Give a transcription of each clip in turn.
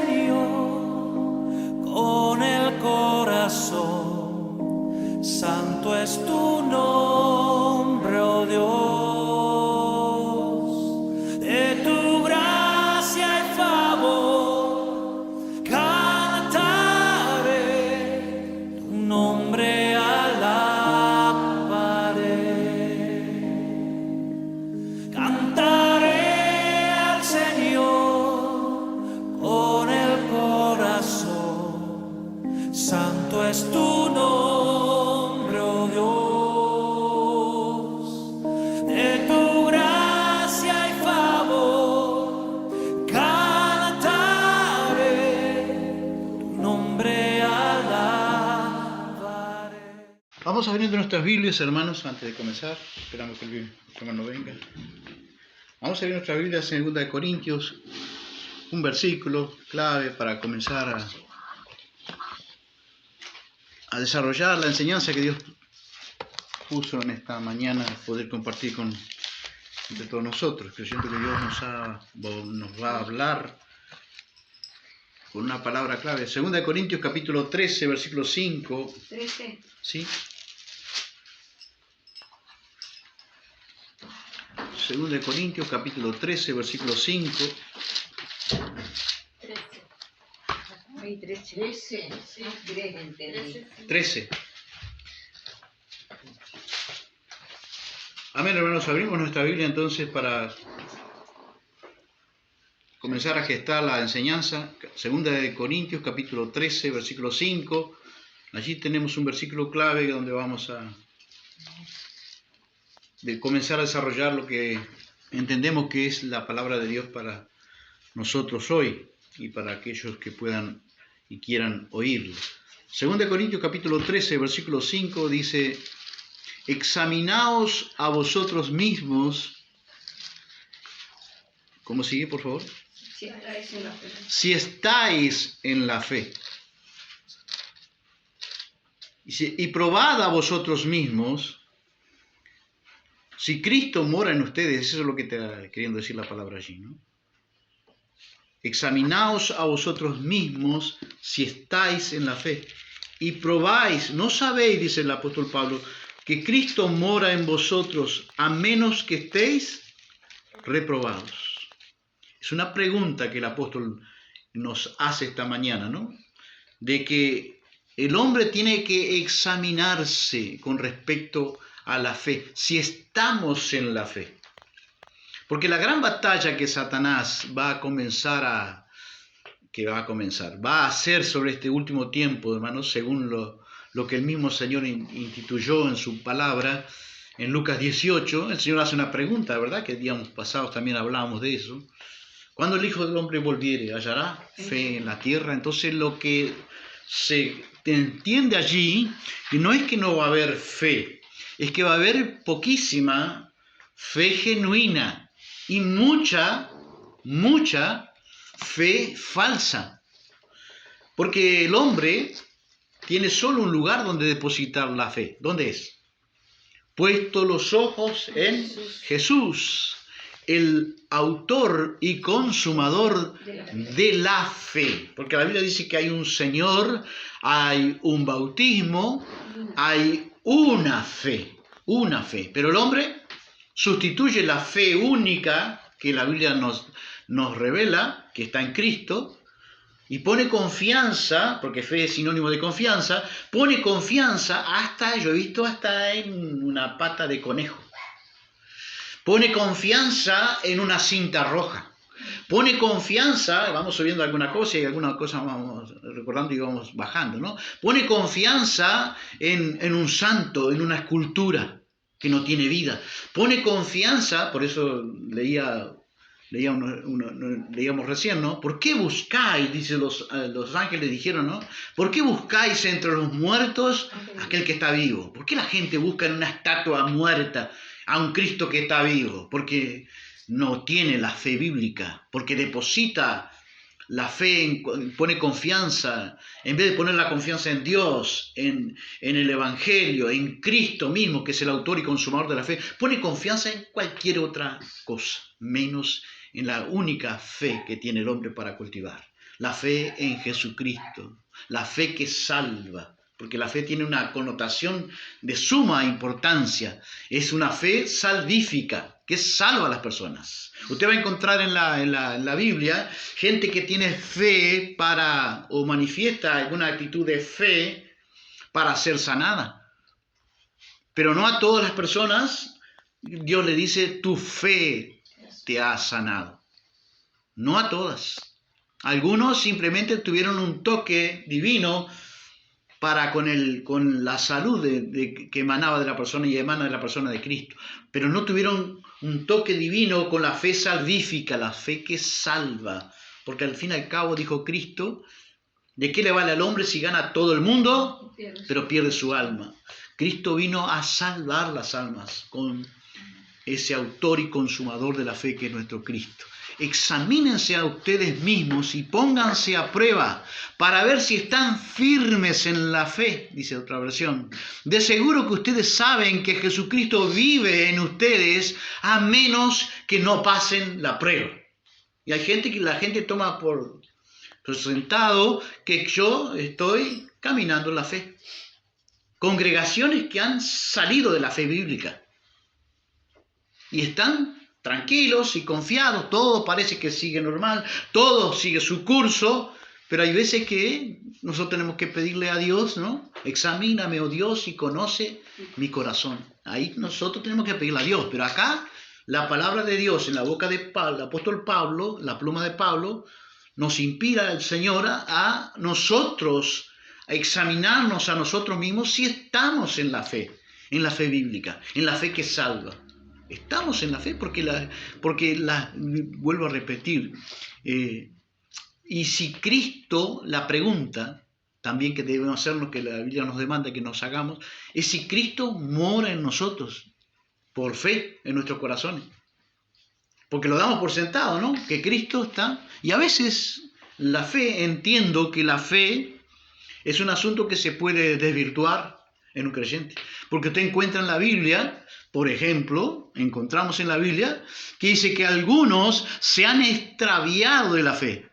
Señor con el corazón. Santo es tu nombre, oh Dios. De tu gracia y favor cantaré, tu nombre alabaré. Cantaré al Señor con el corazón. Santo es tu nombre, oh Dios. De tu gracia y favor cantaré, tu nombre alabaré. Vamos a abrir nuestras Biblias, hermanos, antes de comenzar. Esperamos que el hermano venga. Vamos a abrir nuestras Biblias en 2 Corintios, un versículo clave para comenzar a desarrollar la enseñanza que Dios puso en esta mañana, poder compartir entre todos nosotros, creyendo que Dios nos va a hablar con una palabra clave. 2 Corintios capítulo 13, versículo 5. 13. ¿Sí? 2 Corintios capítulo 13, versículo 5. 13. 13. Amén, hermanos. Abrimos nuestra Biblia entonces para comenzar a gestar la enseñanza. 2 Corintios capítulo 13, versículo 5. Allí tenemos un versículo clave donde vamos a comenzar a desarrollar lo que entendemos que es la palabra de Dios para nosotros hoy y para aquellos que puedan y quieran oírlo. 2 Corintios capítulo 13, versículo 5 dice: examinaos a vosotros mismos. ¿Cómo sigue, por favor? Si estáis en la fe. Y probad a vosotros mismos si Cristo mora en ustedes. Eso es lo que está queriendo decir la palabra allí, ¿no? Examinaos a vosotros mismos si estáis en la fe. Y probáis, no sabéis, dice el apóstol Pablo, que Cristo mora en vosotros, a menos que estéis reprobados. Es una pregunta que el apóstol nos hace esta mañana, ¿no? De que el hombre tiene que examinarse con respecto a la fe, si estamos en la fe. Porque la gran batalla que Satanás va a hacer sobre este último tiempo, hermanos, según lo que el mismo Señor instituyó en su palabra, en Lucas 18, el Señor hace una pregunta, ¿verdad? Que días pasados también hablábamos de eso. Cuando el Hijo del Hombre volviere, ¿hallará fe en la tierra? Entonces lo que se entiende allí, y no es que no va a haber fe, es que va a haber poquísima fe genuina y mucha fe falsa. Porque el hombre tiene solo un lugar donde depositar la fe. ¿Dónde es? Puesto los ojos en Jesús, el autor y consumador de la fe. Porque la Biblia dice que hay un Señor, hay un bautismo, hay una fe. Pero el hombre sustituye la fe única que la Biblia nos revela, que está en Cristo, y pone confianza, porque fe es sinónimo de confianza, pone confianza yo he visto hasta en una pata de conejo. Pone confianza en una cinta roja. Pone confianza, vamos subiendo alguna cosa y alguna cosa vamos recordando y vamos bajando, ¿no? Pone confianza en un santo, en una escultura que no tiene vida. Pone confianza, por eso leíamos recién, ¿no? ¿Por qué buscáis? Dice los ángeles dijeron, ¿no? ¿Por qué buscáis entre los muertos aquel que está vivo? ¿Por qué la gente busca en una estatua muerta a un Cristo que está vivo? Porque no tiene la fe bíblica, porque deposita la fe, pone confianza, en vez de poner la confianza en Dios, en el Evangelio, en Cristo mismo, que es el autor y consumador de la fe, pone confianza en cualquier otra cosa, menos en la única fe que tiene el hombre para cultivar, La fe en Jesucristo, la fe que salva, porque la fe tiene una connotación de suma importancia. Es una fe salvífica, que salva a las personas. Usted va a encontrar en la Biblia gente que tiene fe o manifiesta alguna actitud de fe para ser sanada. Pero no a todas las personas Dios le dice, tu fe te ha sanado. No a todas. Algunos simplemente tuvieron un toque divino con la salud que emanaba de la persona y emana de la persona de Cristo. Pero no tuvieron un toque divino con la fe salvífica, la fe que salva. Porque al fin y al cabo, dijo Cristo, ¿de qué le vale al hombre si gana todo el mundo, pero pierde su alma? Cristo vino a salvar las almas con ese autor y consumador de la fe que es nuestro Cristo. Examínense a ustedes mismos y pónganse a prueba para ver si están firmes en la fe, dice otra versión. De seguro que ustedes saben que Jesucristo vive en ustedes a menos que no pasen la prueba. Y hay gente que la gente toma por sentado que yo estoy caminando en la fe. Congregaciones que han salido de la fe bíblica y están tranquilos y confiados, todo parece que sigue normal, todo sigue su curso, pero hay veces que nosotros tenemos que pedirle a Dios, ¿no? Examíname, oh Dios, y conoce mi corazón. Ahí nosotros tenemos que pedirle a Dios, pero acá la palabra de Dios en la boca del apóstol Pablo, la pluma de Pablo, nos inspira el Señor a nosotros, a examinarnos a nosotros mismos si estamos en la fe bíblica, en la fe que salva. Estamos en la fe porque vuelvo a repetir, y si Cristo, la pregunta también que debemos hacernos, que la Biblia nos demanda que nos hagamos, es si Cristo mora en nosotros, por fe, en nuestros corazones. Porque lo damos por sentado, ¿no? Que Cristo está, y a veces la fe, entiendo que la fe es un asunto que se puede desvirtuar en un creyente. Porque usted encuentra en la Biblia, por ejemplo, encontramos en la Biblia que dice que algunos se han extraviado de la fe.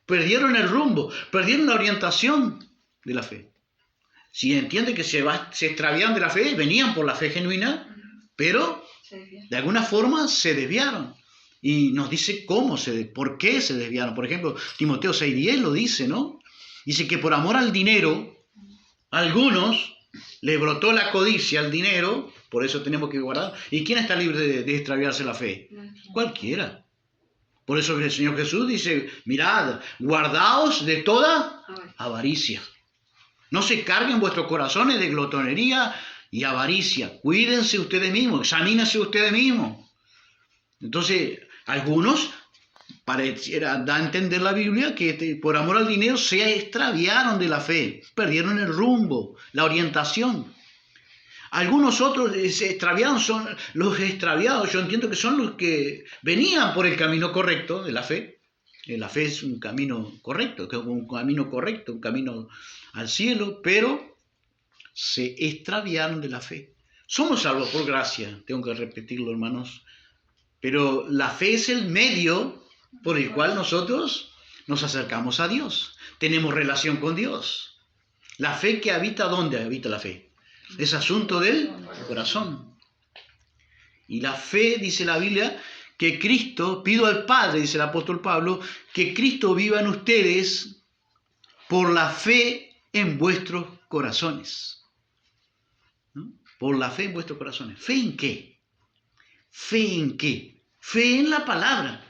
Perdieron el rumbo, perdieron la orientación de la fe. Si entiende que se extraviaron de la fe, venían por la fe genuina, pero de alguna forma se desviaron. Y nos dice por qué se desviaron. Por ejemplo, Timoteo 6:10 lo dice, ¿no? Dice que por amor al dinero, algunos le brotó la codicia al dinero, por eso tenemos que guardar. ¿Y quién está libre de extraviarse la fe? Cualquiera. Por eso el Señor Jesús dice, mirad, guardaos de toda avaricia. No se carguen vuestros corazones de glotonería y avaricia. Cuídense ustedes mismos, examínense ustedes mismos. Entonces, algunos da a entender la Biblia que por amor al dinero se extraviaron de la fe, perdieron el rumbo, la orientación. Algunos otros se extraviaron, son los extraviados, yo entiendo que son los que venían por el camino correcto de la fe. La fe es un camino correcto, un camino al cielo, pero se extraviaron de la fe. Somos salvos por gracia, tengo que repetirlo, hermanos, pero la fe es el medio por el cual nosotros nos acercamos a Dios, tenemos relación con Dios. La fe que habita, ¿dónde habita la fe? Es asunto del corazón. Y la fe, dice la Biblia, que Cristo, pido al Padre, dice el apóstol Pablo, que Cristo viva en ustedes por la fe en vuestros corazones. ¿No? Por la fe en vuestros corazones. ¿Fe en qué? ¿Fe en qué? Fe en la palabra.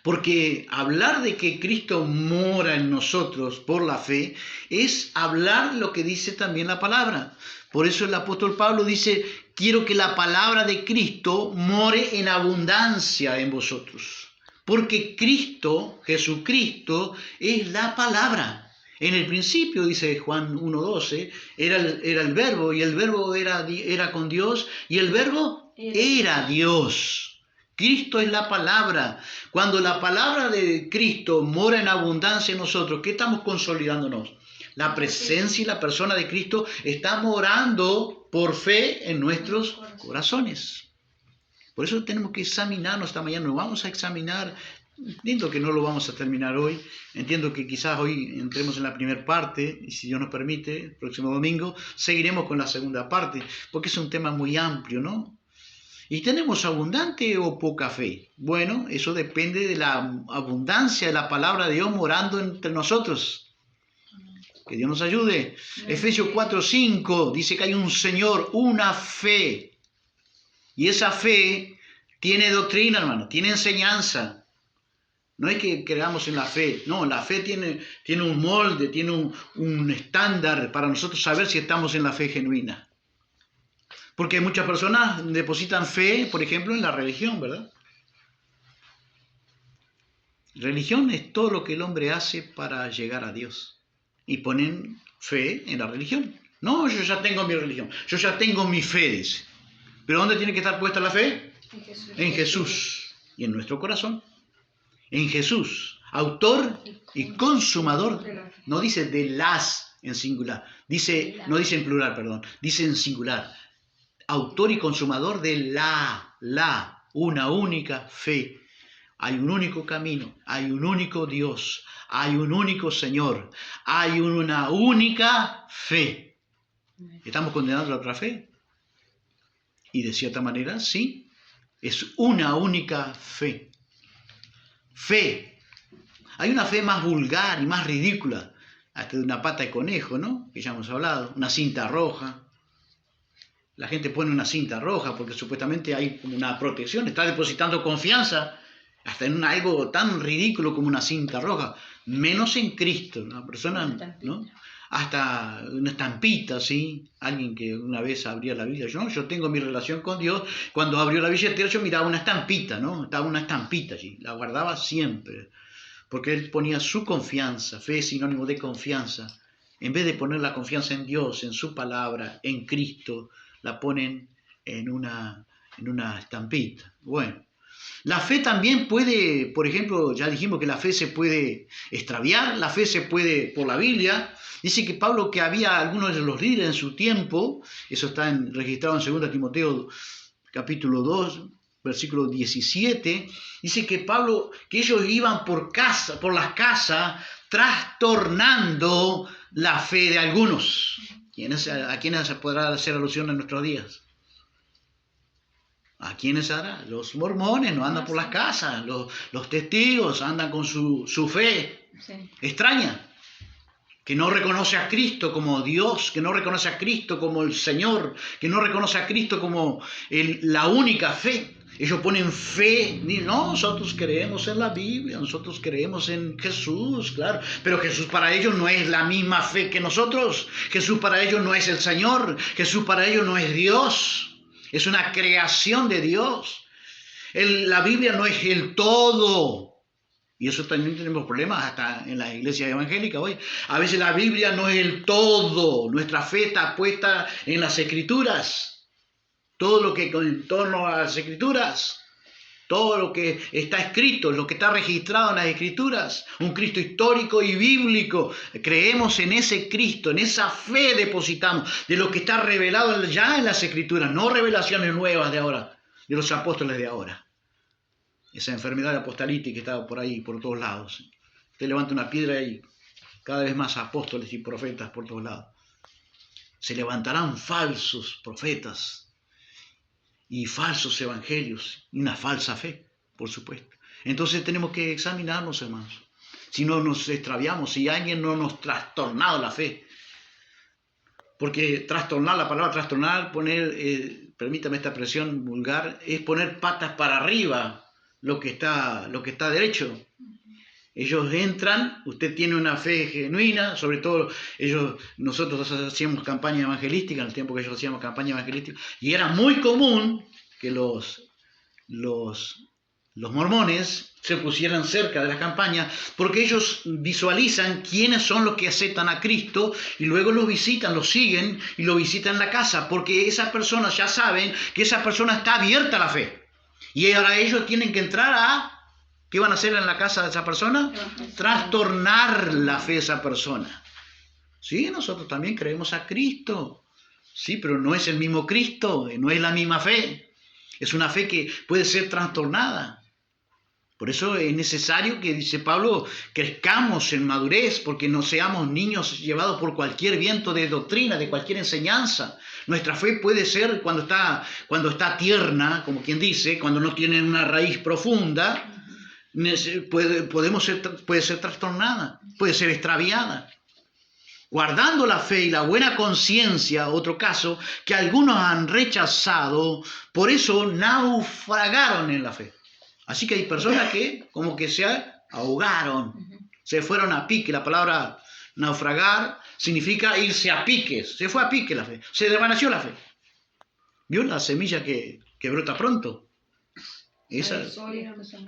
Porque hablar de que Cristo mora en nosotros por la fe es hablar lo que dice también la palabra. Por eso el apóstol Pablo dice, quiero que la palabra de Cristo more en abundancia en vosotros. Porque Cristo, Jesucristo, es la palabra. En el principio, dice Juan 1:12, era el verbo, y el verbo era con Dios, y el verbo era Dios. Cristo es la palabra. Cuando la palabra de Cristo mora en abundancia en nosotros, ¿qué estamos consolidándonos? La presencia y la persona de Cristo está morando por fe en nuestros corazones. Por eso tenemos que examinarnos esta mañana. Nos vamos a examinar Entiendo que no lo vamos a terminar hoy. Entiendo que quizás hoy entremos en la primera parte y si Dios nos permite, el próximo domingo seguiremos con la segunda parte, porque es un tema muy amplio, ¿no? ¿Y tenemos abundante o poca fe? Bueno, eso depende de la abundancia de la palabra de Dios morando entre nosotros. Que Dios nos ayude. Efesios 4:5 dice que hay un Señor, una fe. Y esa fe tiene doctrina, hermano, tiene enseñanza. No es que creamos en la fe, no, la fe tiene un molde, tiene un estándar para nosotros saber si estamos en la fe genuina. Porque muchas personas depositan fe, por ejemplo, en la religión, ¿verdad? Religión es todo lo que el hombre hace para llegar a Dios. Y ponen fe en la religión. No, yo ya tengo mi religión, yo ya tengo mi fe, dice. ¿Pero dónde tiene que estar puesta la fe? En Jesús. En Jesús y en nuestro corazón. En Jesús, autor y consumador. No dice de las en singular, no dice en plural, perdón, dice en singular. Autor y consumador de una única fe. Hay un único camino, hay un único Dios, hay un único Señor, hay una única fe. ¿Estamos condenando la otra fe? Y de cierta manera, sí, es una única fe. Fe. Hay una fe más vulgar y más ridícula, hasta de una pata de conejo, ¿no? Que ya hemos hablado, una cinta roja. La gente pone una cinta roja porque supuestamente hay como una protección, está depositando confianza hasta en algo tan ridículo como una cinta roja, menos en Cristo, una persona, ¿no? Hasta una estampita, ¿sí? Alguien que una vez abría la Biblia, yo tengo mi relación con Dios, cuando abrió la billetera yo miraba una estampita, ¿no? Estaba una estampita allí, la guardaba siempre, porque él ponía su confianza, fe es sinónimo de confianza, en vez de poner la confianza en Dios, en su palabra, en Cristo, la ponen en una estampita. Bueno, la fe también puede, por ejemplo, ya dijimos que la fe se puede extraviar, la fe se puede, por la Biblia, dice que Pablo, que había algunos de los líderes en su tiempo, eso está registrado en 2 Timoteo capítulo 2, versículo 17, dice que Pablo, que ellos iban por las casas, trastornando la fe de algunos. ¿A quiénes se podrá hacer alusión en nuestros días? ¿A quiénes hará? Los mormones no andan por las casas, los testigos andan con su fe extraña, que no reconoce a Cristo como Dios, que no reconoce a Cristo como el Señor, que no reconoce a Cristo como la única fe. Ellos ponen fe, no, nosotros creemos en la Biblia, nosotros creemos en Jesús, claro, pero Jesús para ellos no es la misma fe que nosotros, Jesús para ellos no es el Señor, Jesús para ellos no es Dios, es una creación de Dios. La Biblia no es el todo, y eso también tenemos problemas hasta en las iglesias evangélicas hoy. A veces la Biblia no es el todo, nuestra fe está puesta en las Escrituras. Todo lo que en torno a las Escrituras, todo lo que está escrito, lo que está registrado en las Escrituras, un Cristo histórico y bíblico, creemos en ese Cristo, en esa fe depositamos, de lo que está revelado ya en las Escrituras, no revelaciones nuevas de ahora, de los apóstoles de ahora. Esa enfermedad apostalítica que está por ahí, por todos lados. Usted levanta una piedra y cada vez más apóstoles y profetas por todos lados. Se levantarán falsos profetas y falsos evangelios, y una falsa fe, por supuesto. Entonces tenemos que examinarnos, hermanos. Si no nos extraviamos, si alguien no nos ha trastornado la fe. Porque trastornar, la palabra trastornar, permítame esta expresión vulgar, es poner patas para arriba lo que está derecho. Ellos entran, usted tiene una fe genuina, sobre todo nosotros hacíamos campaña evangelística, en el tiempo que ellos hacíamos campaña evangelística, y era muy común que los mormones se pusieran cerca de la campaña, porque ellos visualizan quiénes son los que aceptan a Cristo, y luego los visitan, los siguen, y lo visitan en la casa, porque esas personas ya saben que esa persona está abierta a la fe, y ahora ellos tienen que entrar ¿qué van a hacer en la casa de esa persona? Trastornar la fe de esa persona. Sí, nosotros también creemos a Cristo. Sí, pero no es el mismo Cristo, no es la misma fe. Es una fe que puede ser trastornada. Por eso es necesario que, dice Pablo, crezcamos en madurez, porque no seamos niños llevados por cualquier viento de doctrina, de cualquier enseñanza. Nuestra fe puede ser cuando está tierna, como quien dice, cuando no tiene una raíz profunda, puede ser trastornada, puede ser extraviada. Guardando la fe y la buena conciencia, otro caso, que algunos han rechazado, por eso naufragaron en la fe. Así que hay personas que como que se ahogaron, se fueron a pique. La palabra naufragar significa irse a piques. Se fue a pique la fe, se desvaneció la fe. ¿Vio la semilla que brota pronto?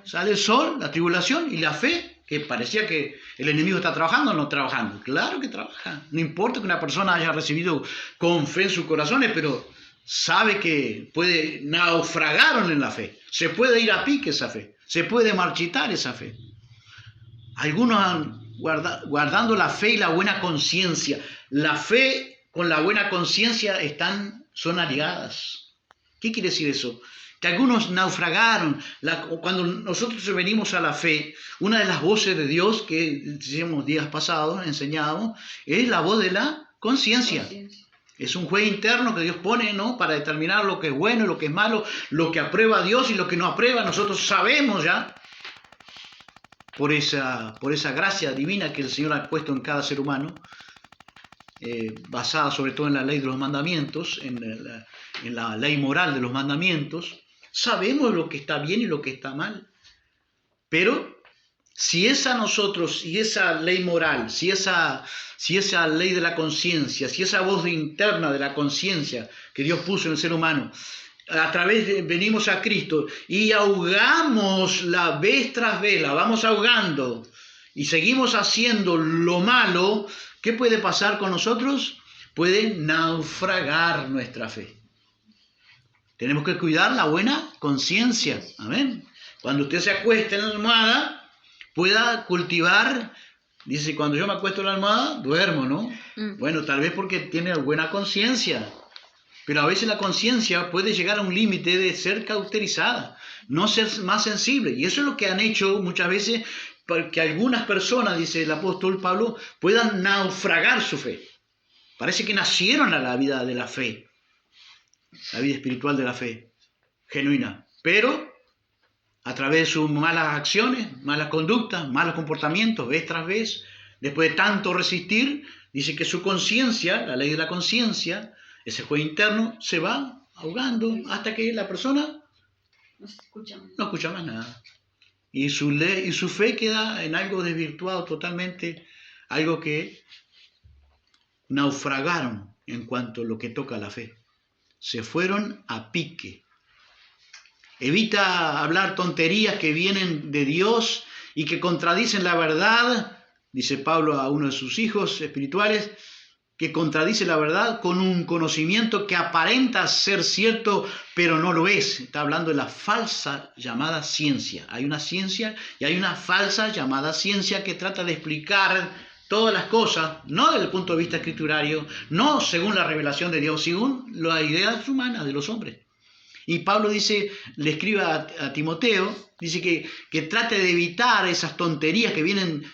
Sale el sol, la tribulación y la fe, que parecía que el enemigo está trabajando o no trabajando. Claro que trabaja. No importa que una persona haya recibido con fe en sus corazones, pero sabe que puede naufragar en la fe. Se puede ir a pique esa fe. Se puede marchitar esa fe. Algunos han guardando la fe y la buena conciencia. La fe con la buena conciencia son aliadas. ¿Qué quiere decir eso? Que algunos naufragaron. Cuando nosotros venimos a la fe, una de las voces de Dios que decíamos días pasados, enseñábamos, es la voz de la conciencia. Es un juez interno que Dios pone, ¿no?, para determinar lo que es bueno y lo que es malo, lo que aprueba a Dios y lo que no aprueba. Nosotros sabemos ya, por esa gracia divina que el Señor ha puesto en cada ser humano, basada sobre todo en la ley de los mandamientos, en la ley moral de los mandamientos. Sabemos lo que está bien y lo que está mal. Pero si esa ley moral, si esa ley de la conciencia, si esa voz interna de la conciencia que Dios puso en el ser humano, venimos a Cristo y ahogamos la vez tras vez, la vamos ahogando y seguimos haciendo lo malo, ¿qué puede pasar con nosotros? Puede naufragar nuestra fe. Tenemos que cuidar la buena conciencia. Amén. Cuando usted se acueste en la almohada, pueda cultivar. Dice, cuando yo me acuesto en la almohada, duermo, ¿no? Bueno, tal vez porque tiene buena conciencia. Pero a veces la conciencia puede llegar a un límite de ser cauterizada, no ser más sensible. Y eso es lo que han hecho muchas veces para que algunas personas, dice el apóstol Pablo, puedan naufragar su fe. Parece que nacieron a la vida de la fe. La vida espiritual de la fe, genuina, pero a través de sus malas acciones, malas conductas, malos comportamientos, vez tras vez, después de tanto resistir, dice que su conciencia, la ley de la conciencia, ese juez interno, se va ahogando hasta que la persona no escucha más nada. Y su fe queda en algo desvirtuado totalmente, algo que naufragaron en cuanto a lo que toca la fe. Se fueron a pique. Evita hablar tonterías que vienen de Dios y que contradicen la verdad, dice Pablo a uno de sus hijos espirituales, que contradice la verdad con un conocimiento que aparenta ser cierto, pero no lo es. Está hablando de la falsa llamada ciencia. Hay una ciencia y hay una falsa llamada ciencia que trata de explicar todas las cosas, no desde el punto de vista escriturario, no según la revelación de Dios, según las ideas humanas de los hombres. Y Pablo dice, le escribe a Timoteo, dice que trate de evitar esas tonterías que vienen,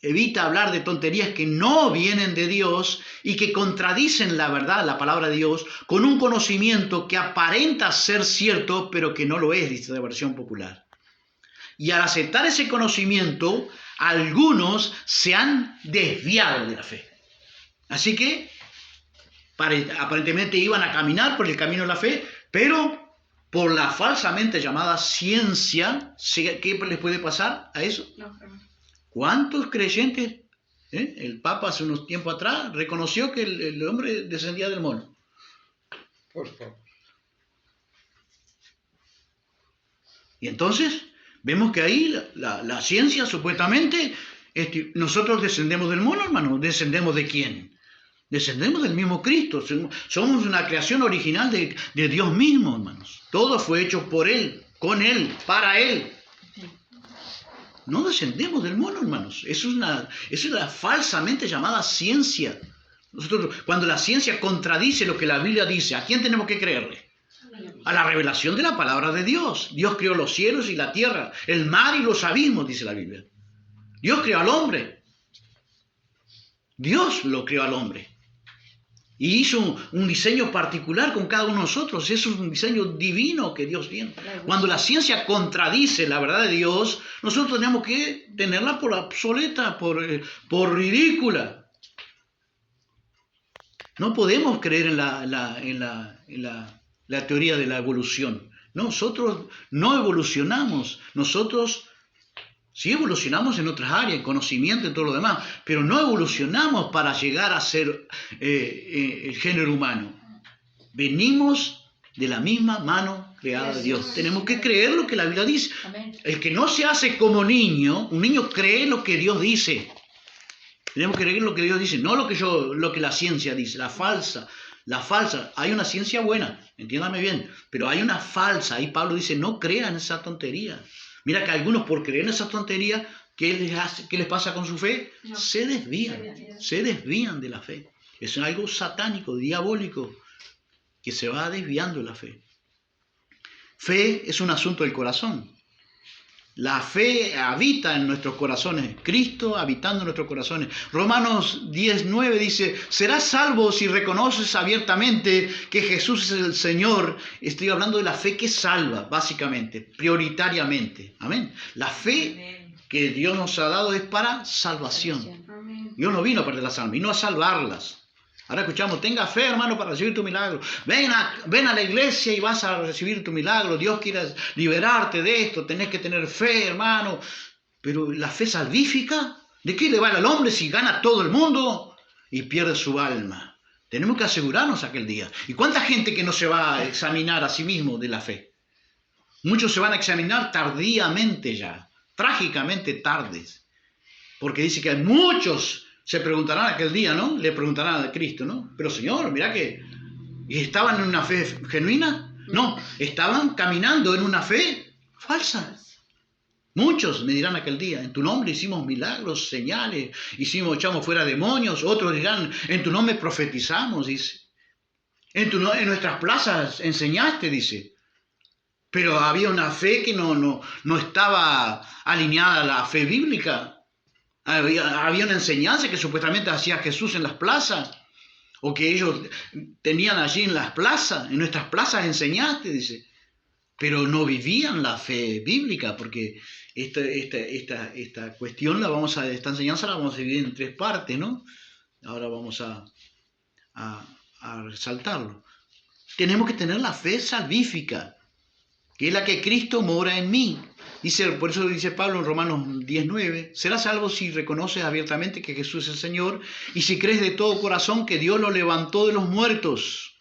evita hablar de tonterías que no vienen de Dios y que contradicen la verdad, la palabra de Dios, con un conocimiento que aparenta ser cierto, pero que no lo es, dice la versión popular. Y al aceptar ese conocimiento, algunos se han desviado de la fe. Así que aparentemente iban a caminar por el camino de la fe, pero por la falsamente llamada ciencia, ¿qué les puede pasar a eso? ¿Cuántos creyentes? El Papa hace unos tiempos atrás reconoció que el hombre descendía del mono. Por favor. Y entonces vemos que ahí la ciencia supuestamente, nosotros descendemos del mono, hermano. ¿Descendemos de quién? Descendemos del mismo Cristo. Somos una creación original de Dios mismo, hermanos. Todo fue hecho por Él, con Él, para Él. No descendemos del mono, hermanos. Eso es la falsamente llamada ciencia. Nosotros, cuando la ciencia contradice lo que la Biblia dice, ¿a quién tenemos que creerle? a la revelación de la palabra de Dios. Dios creó los cielos y la tierra, el mar y los abismos, dice la Biblia. Dios creó al hombre. Dios lo creó al hombre. Y hizo un diseño particular con cada uno de nosotros. Es un diseño divino que Dios tiene. Cuando la ciencia contradice la verdad de Dios, nosotros tenemos que tenerla por obsoleta, por ridícula. No podemos creer en la teoría de la evolución. Nosotros no evolucionamos. Nosotros sí evolucionamos en otras áreas, en conocimiento y todo lo demás, pero no evolucionamos para llegar a ser el género humano. Venimos de la misma mano creada de Dios. Tenemos que creer lo que la Biblia dice. El que no se hace como niño, un niño cree lo que Dios dice. Tenemos que creer lo que Dios dice, no lo que la ciencia dice, la falsa. Hay una ciencia buena, entiéndame bien, pero hay una falsa. Ahí Pablo dice, no crean esa tontería. Mira que algunos por creer en esa tontería, ¿qué les pasa con su fe? No. Se desvían de la fe. Es algo satánico, diabólico, que se va desviando de la fe. Fe es un asunto del corazón. La fe habita en nuestros corazones, Cristo habitando en nuestros corazones. Romanos 10:9 dice, serás salvo si reconoces abiertamente que Jesús es el Señor. Estoy hablando de la fe que salva, básicamente, prioritariamente. Amén. La fe que Dios nos ha dado es para salvación. Dios no vino a perder las almas, vino a salvarlas. Ahora escuchamos, tenga fe, hermano, para recibir tu milagro. Ven a la iglesia y vas a recibir tu milagro. Dios quiere liberarte de esto. Tenés que tener fe, hermano. Pero la fe salvífica, ¿de qué le vale al hombre si gana todo el mundo y pierde su alma? Tenemos que asegurarnos aquel día. ¿Y cuánta gente que no se va a examinar a sí mismo de la fe? Muchos se van a examinar tardíamente ya, trágicamente tardes. Porque dice que hay muchos... Se preguntarán aquel día, ¿no? Le preguntarán a Cristo, ¿no? Pero Señor, mira que... ¿Estaban en una fe genuina? No, estaban caminando en una fe falsa. Muchos me dirán aquel día, en tu nombre hicimos milagros, señales, echamos fuera demonios. Otros dirán, en tu nombre profetizamos, dice. En nuestras plazas enseñaste, dice. Pero había una fe que no estaba alineada a la fe bíblica. Había una enseñanza que supuestamente hacía Jesús en las plazas, o que ellos tenían allí en las plazas, en nuestras plazas enseñaste, dice, pero no vivían la fe bíblica, porque esta cuestión esta enseñanza la vamos a dividir en 3 partes, ¿no? Ahora vamos a resaltarlo. Tenemos que tener la fe salvífica, que es la que Cristo mora en mí. Por eso dice Pablo en Romanos 10:9, serás salvo si reconoces abiertamente que Jesús es el Señor y si crees de todo corazón que Dios lo levantó de los muertos.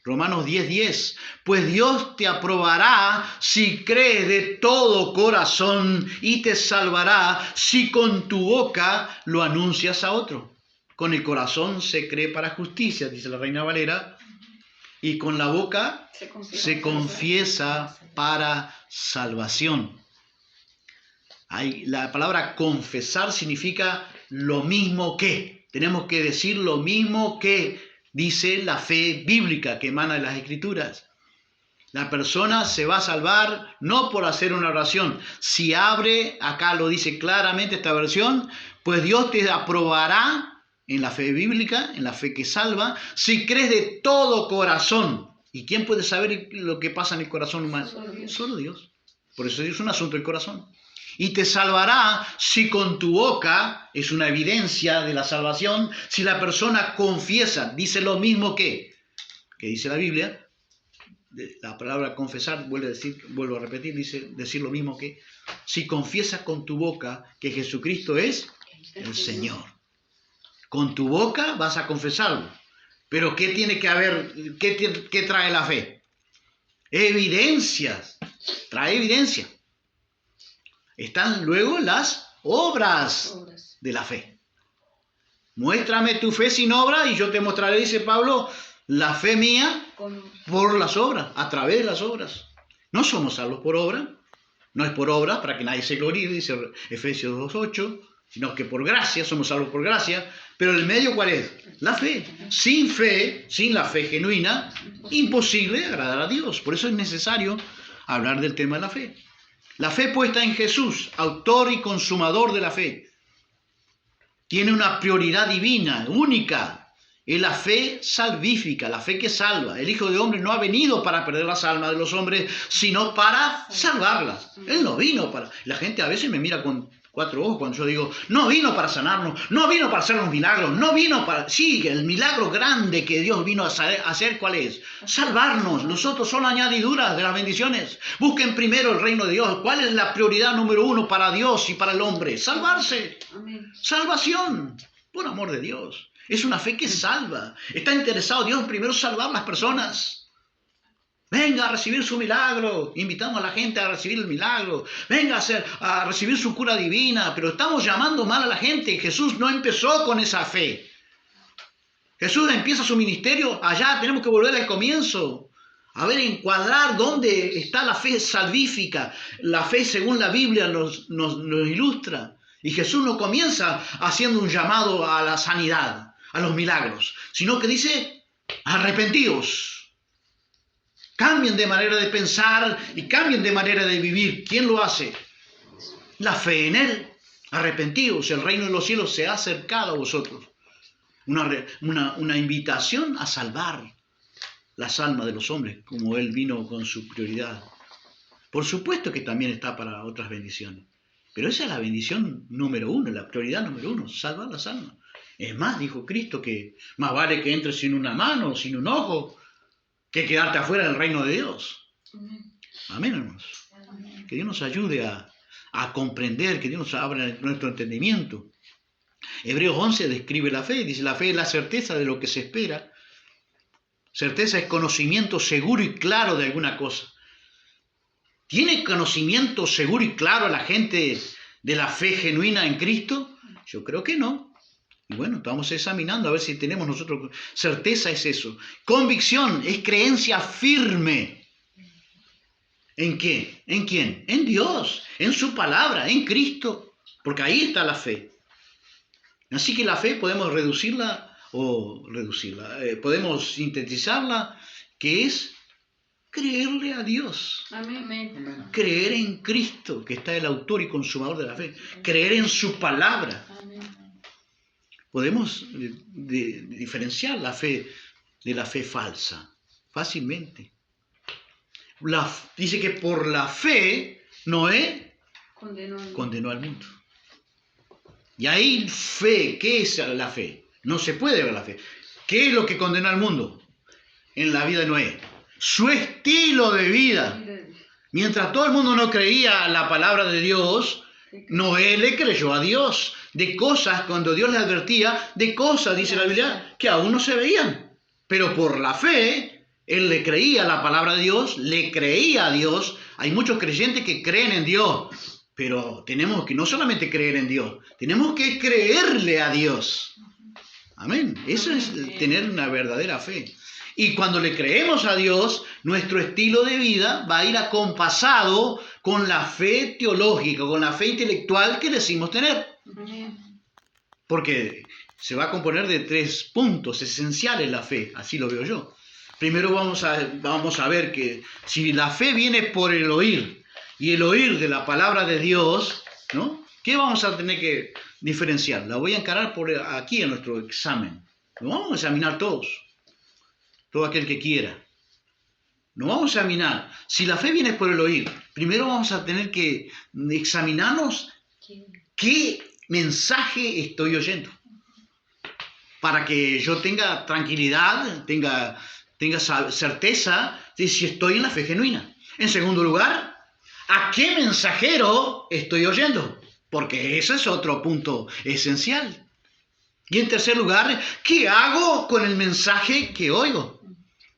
Romanos 10:10, pues Dios te aprobará si crees de todo corazón y te salvará si con tu boca lo anuncias a otro. Con el corazón se cree para justicia, dice la Reina Valera, y con la boca se confiesa para salvación. La palabra confesar significa lo mismo que. Tenemos que decir lo mismo que dice la fe bíblica que emana de las Escrituras. La persona se va a salvar no por hacer una oración. Si abre, acá lo dice claramente esta versión, pues Dios te aprobará en la fe bíblica, en la fe que salva, si crees de todo corazón. ¿Y quién puede saber lo que pasa en el corazón humano? Solo Dios. Por eso es un asunto del corazón. Y te salvará si con tu boca, es una evidencia de la salvación, si la persona confiesa, dice lo mismo que dice la Biblia, la palabra confesar, vuelvo a repetir, dice decir lo mismo que, si confiesas con tu boca que Jesucristo es el Señor. Con tu boca vas a confesarlo. Pero ¿qué tiene que haber? ¿Qué trae la fe? Evidencias. Trae evidencia. Están luego las obras de la fe. Muéstrame tu fe sin obra y yo te mostraré, dice Pablo, la fe mía por las obras, a través de las obras. No somos salvos por obra. No es por obra para que nadie se gloríe, dice Efesios 2:8. sino que por gracia, somos salvos por gracia, pero el medio ¿cuál es? La fe. Sin la fe genuina, imposible agradar a Dios. Por eso es necesario hablar del tema de la fe. La fe puesta en Jesús, autor y consumador de la fe, tiene una prioridad divina, única. Es la fe salvífica, la fe que salva. El Hijo de Hombre no ha venido para perder las almas de los hombres, sino para salvarlas. Él no vino para... La gente a veces me mira con 4 ojos cuando yo digo, no vino para sanarnos, no vino para hacer los milagros, no vino para... Sí, el milagro grande que Dios vino a hacer, ¿cuál es? Salvarnos. Nosotros son añadiduras de las bendiciones. Busquen primero el reino de Dios. ¿Cuál es la prioridad número 1 para Dios y para el hombre? Salvarse. Salvación. Por amor de Dios. Es una fe que salva. Está interesado Dios en primero salvar a las personas. Venga a recibir su milagro. Invitamos a la gente a recibir el milagro. Venga a recibir su cura divina. Pero estamos llamando mal a la gente. Jesús no empezó con esa fe. Jesús empieza su ministerio. Allá tenemos que volver al comienzo. A ver, encuadrar dónde está la fe salvífica. La fe según la Biblia nos ilustra. Y Jesús no comienza haciendo un llamado a la sanidad, a los milagros, sino que dice, arrepentíos. Cambien de manera de pensar y cambien de manera de vivir. ¿Quién lo hace? La fe en Él. Arrepentíos, el reino de los cielos se ha acercado a vosotros. Una invitación a salvar las almas de los hombres, como Él vino con su prioridad. Por supuesto que también está para otras bendiciones. Pero esa es la bendición número 1, la prioridad número 1, salvar las almas. Es más, dijo Cristo, que más vale que entres sin una mano, sin un ojo, que quedarte afuera del reino de Dios. Amén, hermanos. Que Dios nos ayude a comprender, que Dios nos abra nuestro entendimiento. Hebreos 11 describe la fe, dice, la fe es la certeza de lo que se espera. Certeza es conocimiento seguro y claro de alguna cosa. ¿Tiene conocimiento seguro y claro la gente de la fe genuina en Cristo? Yo creo que no. Y bueno, estamos examinando a ver si tenemos nosotros... Certeza es eso. Convicción es creencia firme. ¿En qué? ¿En quién? En Dios, en su palabra, en Cristo. Porque ahí está la fe. Así que la fe podemos podemos sintetizarla, que es... creerle a Dios. Amén. Creer en Cristo, que está el autor y consumador de la fe. Creer en su palabra. Amén. Podemos diferenciar la fe de la fe falsa fácilmente. Dice que por la fe Noé condenó al mundo. Y ahí fe, ¿qué es la fe? No se puede ver la fe. ¿Qué es lo que condenó al mundo en la vida de Noé? Su estilo de vida. Mientras todo el mundo no creía la palabra de Dios, Noé le creyó a Dios de cosas, cuando Dios le advertía, de cosas, dice la Biblia, que aún no se veían. Pero por la fe, él le creía la palabra de Dios, le creía a Dios. Hay muchos creyentes que creen en Dios, pero tenemos que no solamente creer en Dios, tenemos que creerle a Dios. Amén. Eso es tener una verdadera fe. Y cuando le creemos a Dios, nuestro estilo de vida va a ir acompasado con la fe teológica, con la fe intelectual que decimos tener. Porque se va a componer de 3 puntos esenciales la fe, así lo veo yo. Primero vamos a ver que si la fe viene por el oír, y el oír de la palabra de Dios, ¿no? ¿Qué vamos a tener que diferenciar? La voy a encarar por aquí en nuestro examen. Lo vamos a examinar todos. Todo aquel que quiera. No vamos a examinar. Si la fe viene por el oír, primero vamos a tener que examinarnos qué mensaje estoy oyendo. Para que yo tenga tranquilidad, tenga certeza de si estoy en la fe genuina. En segundo lugar, ¿a qué mensajero estoy oyendo? Porque ese es otro punto esencial. Y en tercer lugar, ¿qué hago con el mensaje que oigo?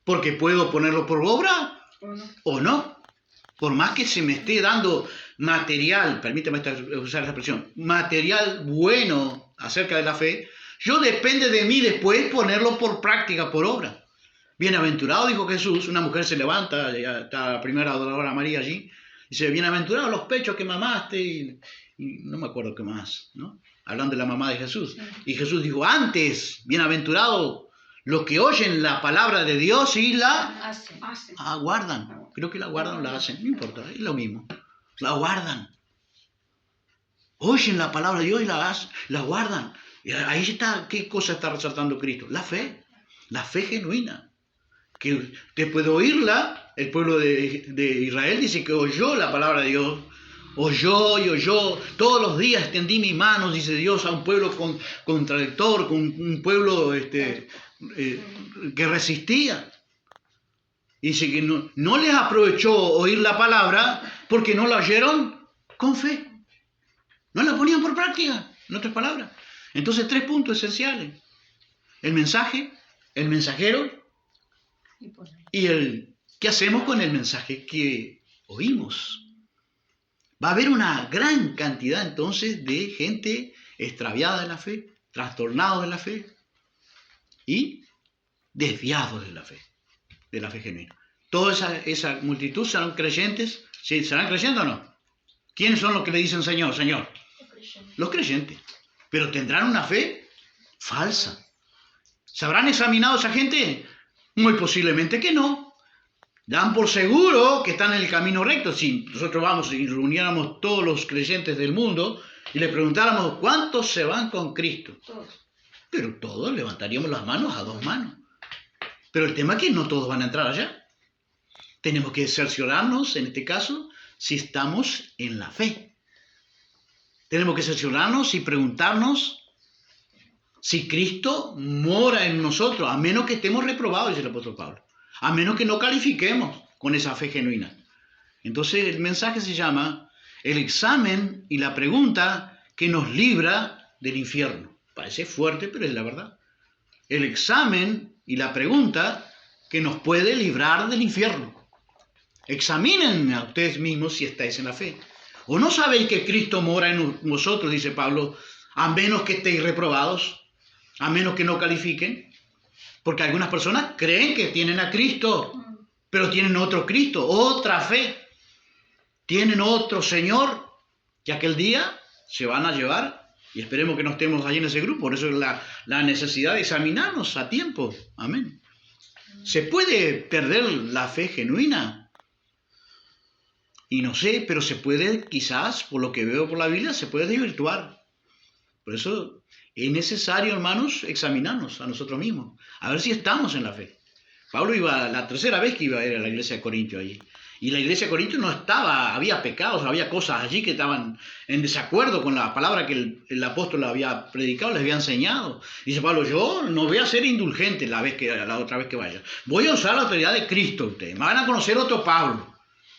Porque puedo ponerlo por obra o no. Por más que se me esté dando material, permítame usar esa expresión, material bueno acerca de la fe, yo depende de mí después ponerlo por práctica, por obra. Bienaventurado, dijo Jesús, una mujer se levanta, ya está la primera adoradora María allí, dice, bienaventurados los pechos que mamaste, y no me acuerdo qué más, ¿no? hablando de la mamá de Jesús. Y Jesús dijo, antes, bienaventurados los que oyen la palabra de Dios y la aguardan. Creo que la guardan o la hacen, no importa, es lo mismo. La guardan. Oyen la palabra de Dios y la guardan. Y ahí está, ¿qué cosa está resaltando Cristo? La fe genuina. Que después de oírla, el pueblo de Israel dice que oyó la palabra de Dios. Oyó y oyó. Todos los días extendí mis manos, dice Dios, a un pueblo contradictor, con un pueblo que resistía. Dice que no les aprovechó oír la palabra porque no la oyeron con fe. No la ponían por práctica, en otras palabras. Entonces, 3 puntos esenciales. El mensaje, el mensajero y ¿qué hacemos con el mensaje que oímos? Va a haber una gran cantidad entonces de gente extraviada de la fe, trastornados de la fe y desviados de la fe genuina. Toda esa multitud serán creyentes. ¿Sí? ¿Serán creyentes o no? ¿Quiénes son los que le dicen Señor, Señor? Los creyentes. Pero tendrán una fe falsa. ¿Se habrán examinado esa gente? Muy posiblemente que no. Dan por seguro que están en el camino recto. Si nosotros vamos y reuniéramos todos los creyentes del mundo y les preguntáramos cuántos se van con Cristo. Todos. Pero todos levantaríamos las manos a 2 manos. Pero el tema es que no todos van a entrar allá. Tenemos que cerciorarnos, en este caso, si estamos en la fe. Tenemos que cerciorarnos y preguntarnos si Cristo mora en nosotros, a menos que estemos reprobados, dice el apóstol Pablo, a menos que no califiquemos con esa fe genuina. Entonces el mensaje se llama el examen y la pregunta que nos libra del infierno. Parece fuerte, pero es la verdad. El examen y la pregunta que nos puede librar del infierno. Examinen a ustedes mismos si estáis en la fe. ¿O no sabéis que Cristo mora en vosotros, dice Pablo, a menos que estéis reprobados, a menos que no califiquen? Porque algunas personas creen que tienen a Cristo, pero tienen otro Cristo, otra fe. Tienen otro Señor que aquel día se van a llevar, y esperemos que no estemos allí en ese grupo. Por eso es la necesidad de examinarnos a tiempo. Amén. ¿Se puede perder la fe genuina? Y no sé, pero se puede, quizás, por lo que veo por la Biblia, se puede desvirtuar. Por eso es necesario, hermanos, examinarnos a nosotros mismos, a ver si estamos en la fe. Pablo iba, la 3ª vez que iba a ir a la iglesia de Corintio allí. Y la iglesia de Corintio no estaba, había pecados, había cosas allí que estaban en desacuerdo con la palabra que el apóstol había predicado, les había enseñado. Dice Pablo, yo no voy a ser indulgente la otra vez que vaya. Voy a usar la autoridad de Cristo ustedes. Me van a conocer otro Pablo.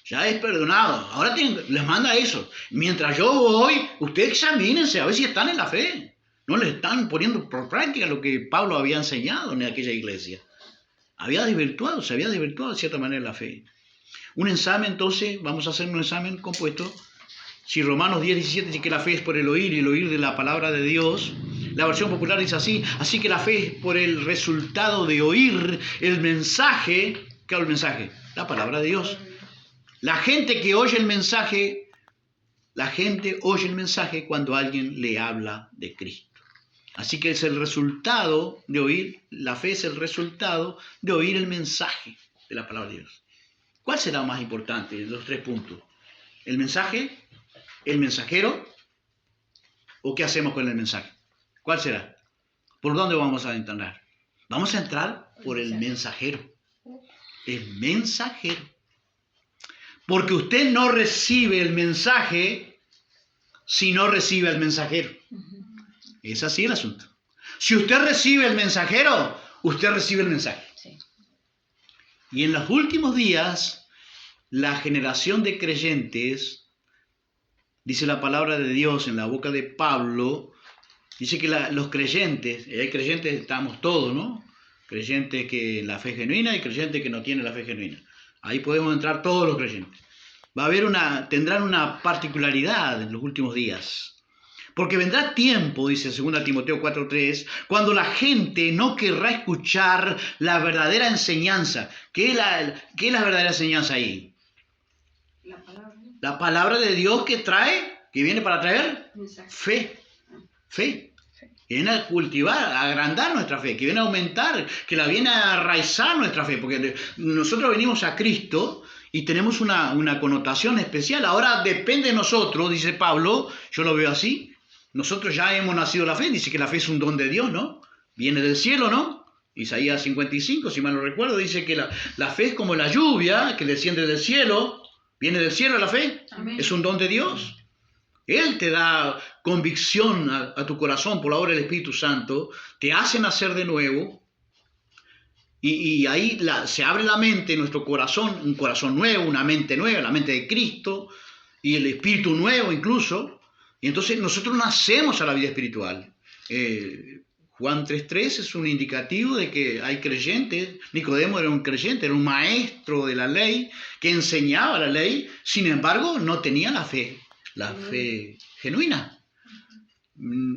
Ya es perdonado. Ahora les manda eso. Mientras yo voy, ustedes examínense a ver si están en la fe. No les están poniendo por práctica lo que Pablo había enseñado en aquella iglesia. Se había desvirtuado de cierta manera la fe. Un examen, entonces, vamos a hacer un examen compuesto. Si Romanos 10:17 dice que la fe es por el oír y el oír de la palabra de Dios, la versión popular dice así que la fe es por el resultado de oír el mensaje. ¿Qué es el mensaje? La palabra de Dios. La gente oye el mensaje cuando alguien le habla de Cristo. Así que es el resultado de oír, la fe es el resultado de oír el mensaje de la palabra de Dios. ¿Cuál será más importante de los 3 puntos? ¿El mensaje? ¿El mensajero? ¿O qué hacemos con el mensaje? ¿Cuál será? ¿Por dónde vamos a entrar? Vamos a entrar por el mensajero. El mensajero. Porque usted no recibe el mensaje si no recibe al mensajero. Es así el asunto. Si usted recibe el mensajero, usted recibe el mensaje. Sí. Y en los últimos días, la generación de creyentes, dice la palabra de Dios en la boca de Pablo, dice que los creyentes, hay creyentes, estamos todos, ¿no? Creyentes que la fe genuina y creyentes que no tienen la fe genuina. Ahí podemos entrar todos los creyentes. Tendrán una particularidad en los últimos días. Porque vendrá tiempo, dice 2 Timoteo 4:3, cuando la gente no querrá escuchar la verdadera enseñanza. ¿Qué es la verdadera enseñanza ahí? La palabra de Dios que viene para traer Mensaje. fe. Fe. Que viene a cultivar, a agrandar nuestra fe, que viene a aumentar, que la viene a arraizar nuestra fe, porque nosotros venimos a Cristo y tenemos una connotación especial. Ahora depende de nosotros, dice Pablo, yo lo veo así, nosotros ya hemos nacido la fe, dice que la fe es un don de Dios, ¿no? Viene del cielo, ¿no? Isaías 55, si mal no recuerdo, dice que la fe es como la lluvia que desciende del cielo, viene del cielo la fe, Amén. es un don de Dios. Él te da convicción a tu corazón por la obra del Espíritu Santo, te hace nacer de nuevo y ahí se abre la mente, nuestro corazón, un corazón nuevo, una mente nueva, la mente de Cristo y el Espíritu nuevo incluso, y entonces nosotros nacemos a la vida espiritual. Juan 3.3 es un indicativo de que hay creyentes. Nicodemo era un creyente, era un maestro de la ley que enseñaba la ley, sin embargo no tenía la fe genuina.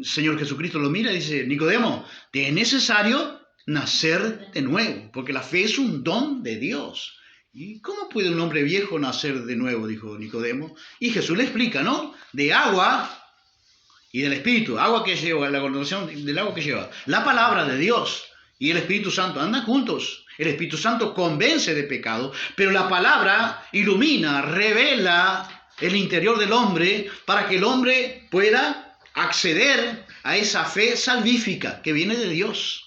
Señor Jesucristo lo mira y dice, Nicodemo, te es necesario nacer de nuevo, porque la fe es un don de Dios. ¿Y cómo puede un hombre viejo nacer de nuevo? Dijo Nicodemo. Y Jesús le explica, ¿no? De agua y del Espíritu. Agua que lleva, la connotación del agua que lleva. La palabra de Dios y el Espíritu Santo andan juntos. El Espíritu Santo convence de pecado, pero la palabra ilumina, revela el interior del hombre para que el hombre pueda acceder a esa fe salvífica que viene de Dios.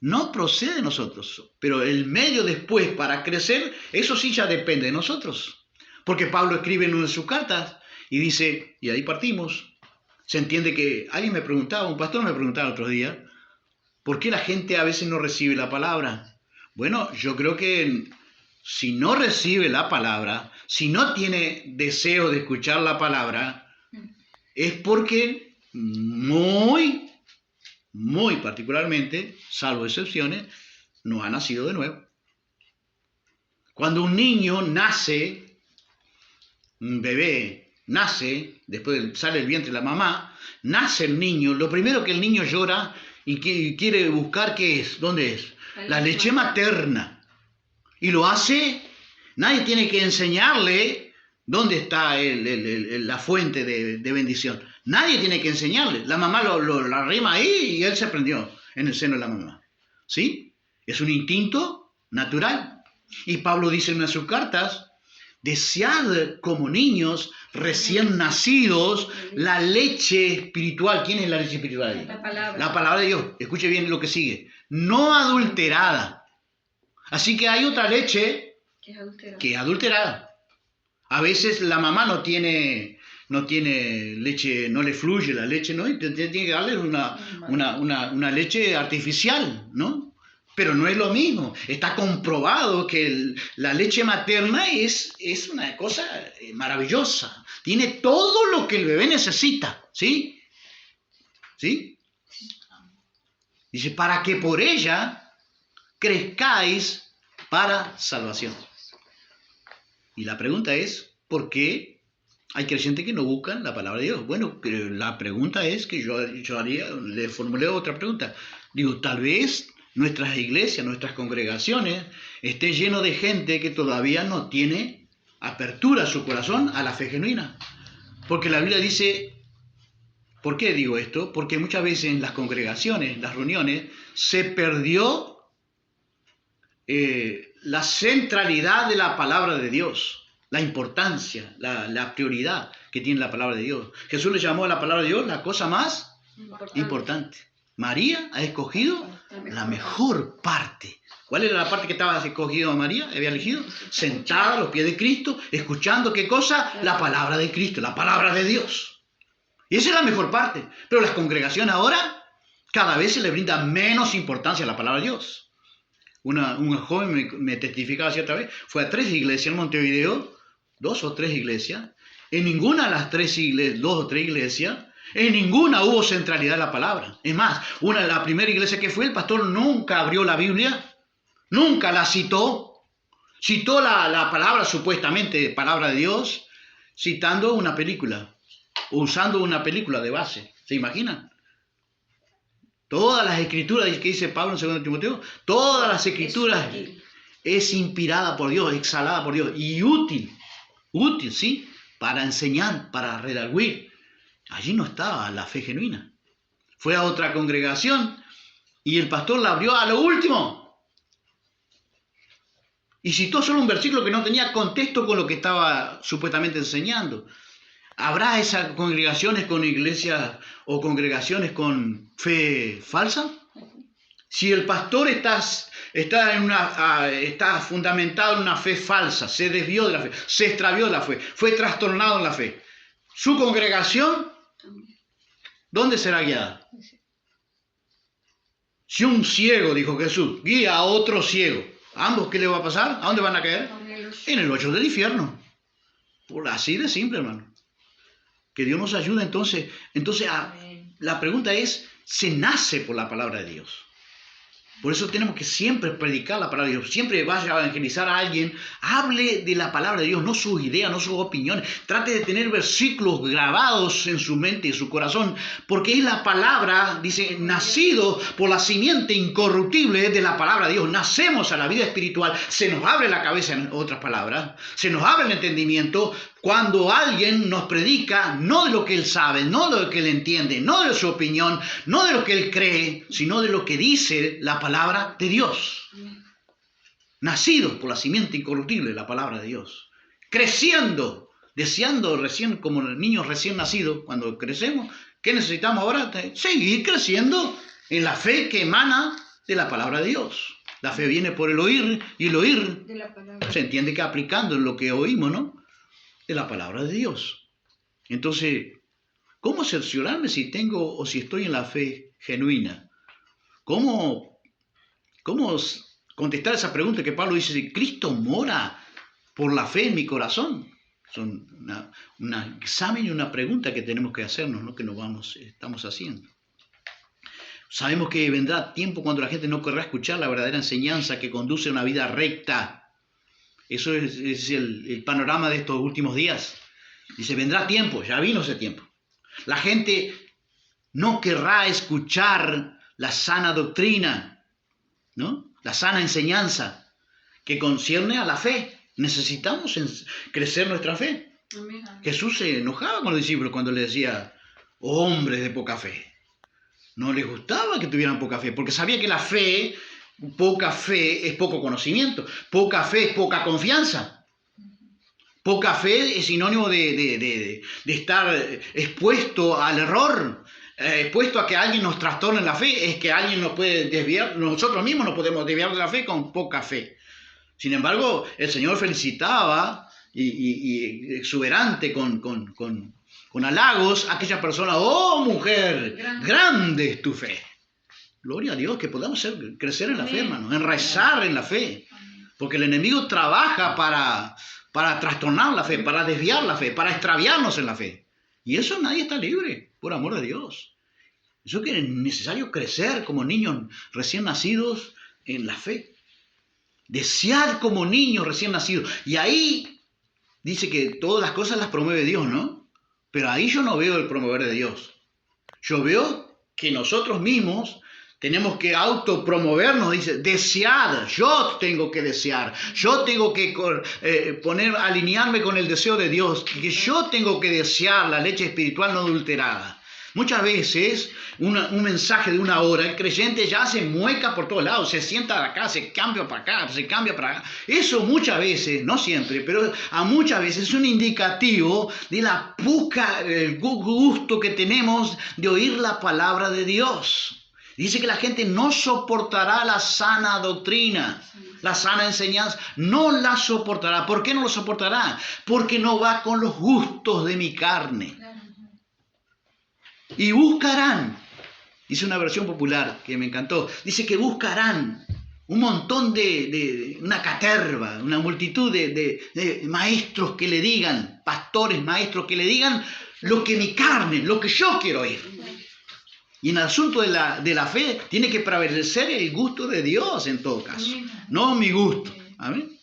No procede de nosotros, pero el medio después para crecer, eso sí ya depende de nosotros. Porque Pablo escribe en una de sus cartas y dice, y ahí partimos, se entiende que alguien me preguntaba, un pastor me preguntaba el otro día, ¿por qué la gente a veces no recibe la palabra? Bueno, yo creo que si no recibe la palabra, si no tiene deseo de escuchar la palabra, es porque muy particularmente, salvo excepciones, no ha nacido de nuevo. Cuando un niño nace, un bebé nace, después sale del vientre de la mamá, nace el niño, lo primero que el niño llora y quiere buscar, ¿qué es? ¿Dónde es? La leche materna. Y lo hace, nadie tiene que enseñarle dónde está la fuente de bendición. Nadie tiene que enseñarle. La mamá lo arrima ahí y él se aprendió en el seno de la mamá. ¿Sí? Es un instinto natural. Y Pablo dice en una de sus cartas, desead como niños recién nacidos la leche espiritual. ¿Quién es la leche espiritual? La palabra. La palabra de Dios. Escuche bien lo que sigue. No adulterada. Así que hay otra leche que es adulterada. A veces la mamá no tiene leche, no le fluye la leche, ¿no? Y tiene que darle una leche artificial, ¿no? Pero no es lo mismo. Está comprobado que la leche materna es una cosa maravillosa. Tiene todo lo que el bebé necesita, ¿sí? ¿Sí? Dice, para que por ella crezcáis para salvación. Y la pregunta es, ¿por qué hay creyentes que no buscan la palabra de Dios? Bueno, la pregunta es que yo le formulé otra pregunta. Digo, tal vez nuestras iglesias, nuestras congregaciones, estén llenos de gente que todavía no tiene apertura a su corazón a la fe genuina. Porque la Biblia dice, ¿por qué digo esto? Porque muchas veces en las congregaciones, en las reuniones, se perdió la centralidad de la palabra de Dios, la importancia, la prioridad que tiene la palabra de Dios. Jesús le llamó a la palabra de Dios la cosa más importante. María ha escogido la mejor parte. ¿Cuál era la parte que estaba escogido a María? Había elegido sentada a los pies de Cristo, escuchando ¿qué cosa? La palabra de Cristo, la palabra de Dios. Y esa es la mejor parte. Pero las congregaciones ahora cada vez se le brinda menos importancia a la palabra de Dios. Un joven me testificaba cierta vez, fue a 3 iglesias en Montevideo, 2 o 3 iglesias, en ninguna de las 3 iglesias, 2 o 3 iglesias, en ninguna hubo centralidad de la palabra. Es más, la primera iglesia que fue, el pastor nunca abrió la Biblia, nunca la citó la palabra, supuestamente palabra de Dios, citando una película, usando una película de base. ¿Se imaginan? Todas las escrituras que dice Pablo en 2 Timoteo, todas las escrituras es inspirada por Dios, exhalada por Dios y útil, ¿sí? Para enseñar, para redarguir. Allí no estaba la fe genuina. Fue a otra congregación y el pastor la abrió a lo último. Y citó solo un versículo que no tenía contexto con lo que estaba supuestamente enseñando. ¿Habrá esas congregaciones con iglesias o congregaciones con fe falsa? Si el pastor está fundamentado en una fe falsa, se desvió de la fe, se extravió de la fe, fue trastornado en la fe, su congregación, ¿dónde será guiada? Si un ciego, dijo Jesús, guía a otro ciego, ¿a ambos qué le va a pasar? ¿A dónde van a caer? En el hoyo del infierno. Así de simple, hermano. Que Dios nos ayude entonces. La pregunta es, ¿se nace por la palabra de Dios? Por eso tenemos que siempre predicar la palabra de Dios. Siempre vaya a evangelizar a alguien, hable de la palabra de Dios, no sus ideas, no sus opiniones. Trate de tener versículos grabados en su mente y en su corazón, porque es la palabra, dice, nacido por la simiente incorruptible de la palabra de Dios. Nacemos a la vida espiritual, se nos abre la cabeza, en otras palabras, se nos abre el entendimiento cuando alguien nos predica, no de lo que él sabe, no de lo que él entiende, no de su opinión, no de lo que él cree, sino de lo que dice la palabra de Dios. Nacidos por la simiente incorruptible de la palabra de Dios. Creciendo, deseando recién, como niños recién nacidos, cuando crecemos, ¿qué necesitamos ahora? Seguir creciendo en la fe que emana de la palabra de Dios. La fe viene por el oír, y el oír de la palabra. Se entiende que aplicando lo que oímos, ¿no? De la palabra de Dios. Entonces, ¿cómo cerciorarme si tengo o si estoy en la fe genuina? ¿Cómo contestar esa pregunta que Pablo dice, si Cristo mora por la fe en mi corazón? Son un examen y una pregunta que tenemos que hacernos, ¿no? Que estamos haciendo. Sabemos que vendrá tiempo cuando la gente no querrá escuchar la verdadera enseñanza que conduce a una vida recta. Eso es el panorama de estos últimos días. Dice, vendrá tiempo, ya vino ese tiempo. La gente no querrá escuchar la sana doctrina, ¿no? La sana enseñanza que concierne a la fe. Necesitamos crecer nuestra fe. Amén. Jesús se enojaba con los discípulos cuando les decía, hombres de poca fe. No les gustaba que tuvieran poca fe, porque sabía que la fe... Poca fe es poco conocimiento, poca fe es poca confianza. Poca fe es sinónimo de estar expuesto al error, expuesto a que alguien nos trastorne la fe, es que alguien nos puede desviar, nosotros mismos nos podemos desviar de la fe con poca fe. Sin embargo, el Señor felicitaba y exuberante con halagos a aquella persona, oh mujer, grande es tu fe. Gloria a Dios, que podamos crecer en la fe, hermano, enraizar en la fe. Porque el enemigo trabaja para trastornar la fe, para desviar la fe, para extraviarnos en la fe. Y eso nadie está libre, por amor de Dios. Eso que es necesario crecer como niños recién nacidos en la fe. Desear como niños recién nacidos. Y ahí dice que todas las cosas las promueve Dios, ¿no? Pero ahí yo no veo el promover de Dios. Yo veo que nosotros mismos tenemos que autopromovernos, dice, desear, yo tengo que desear, yo tengo que alinearme con el deseo de Dios, que yo tengo que desear la leche espiritual no adulterada. Muchas veces, un mensaje de una hora, el creyente ya se mueca por todos lados, se sienta acá, se cambia para acá, se cambia para acá. Eso muchas veces, no siempre, pero a muchas veces es un indicativo de la poca gusto que tenemos de oír la palabra de Dios. Dice que la gente no soportará la sana doctrina, la sana enseñanza, no la soportará. ¿Por qué no lo soportará? Porque no va con los gustos de mi carne. Y buscarán, dice una versión popular que me encantó, dice que buscarán un montón una caterva, una multitud de maestros que le digan, pastores, maestros que le digan lo que mi carne, lo que yo quiero oír. Y en el asunto de la fe tiene que prevalecer el gusto de Dios en todo caso, no mi gusto. Amén.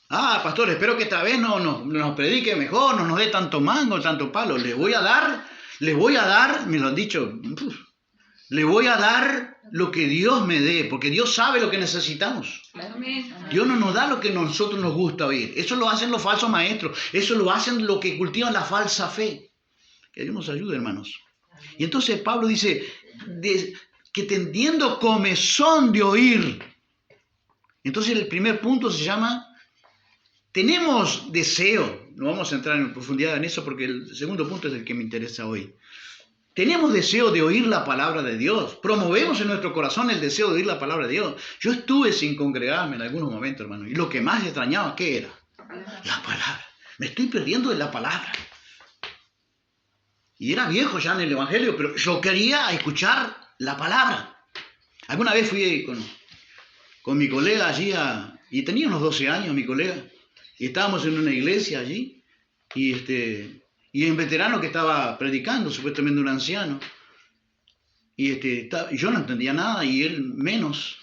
Pastor, espero que esta vez nos predique mejor, no nos dé tanto mango, tanto palo. Les voy a dar, me lo han dicho, le voy a dar lo que Dios me dé, porque Dios sabe lo que necesitamos. Dios no nos da lo que a nosotros nos gusta oír. Eso lo hacen los falsos maestros, eso lo hacen los que cultivan la falsa fe. Que Dios nos ayude, hermanos. Y entonces Pablo dice que teniendo comezón de oír. Entonces el primer punto se llama, tenemos deseo. No vamos a entrar en profundidad en eso porque el segundo punto es el que me interesa hoy. Tenemos deseo de oír la palabra de Dios. Promovemos en nuestro corazón el deseo de oír la palabra de Dios. Yo estuve sin congregarme en algunos momentos, hermano. Y lo que más extrañaba, ¿qué era? La palabra. Me estoy perdiendo de la palabra. Y era viejo ya en el Evangelio, pero yo quería escuchar la palabra. Alguna vez fui con mi colega allí, y tenía unos 12 años mi colega, y estábamos en una iglesia allí, y un veterano que estaba predicando, supuestamente un anciano, y yo no entendía nada, y él menos,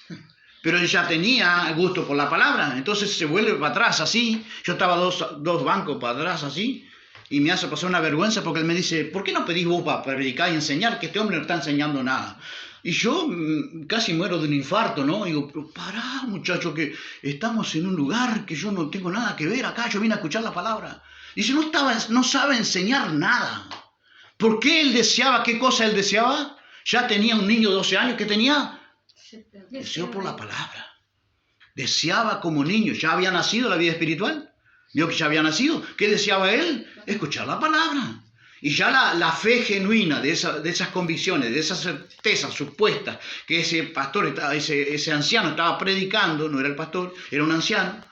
pero él ya tenía gusto por la palabra, entonces se vuelve para atrás así, yo estaba dos bancos para atrás así, y me hace pasar una vergüenza porque él me dice, ¿por qué no pedís vos para predicar y enseñar? Que este hombre no está enseñando nada. Y yo casi muero de un infarto, ¿no? Y digo, pero pará, muchacho, que estamos en un lugar que yo no tengo nada que ver acá, yo vine a escuchar la palabra. Dice, no sabe enseñar nada. ¿Por qué él deseaba? ¿Qué cosa él deseaba? Ya tenía un niño de 12 años que tenía deseo por la palabra. Deseaba como niño, ya había nacido la vida espiritual. Vio que ya había nacido. ¿Qué deseaba él? Escuchar la palabra. Y ya la fe genuina de esas convicciones, de esas certezas supuestas que ese pastor, ese anciano estaba predicando, no era el pastor, era un anciano,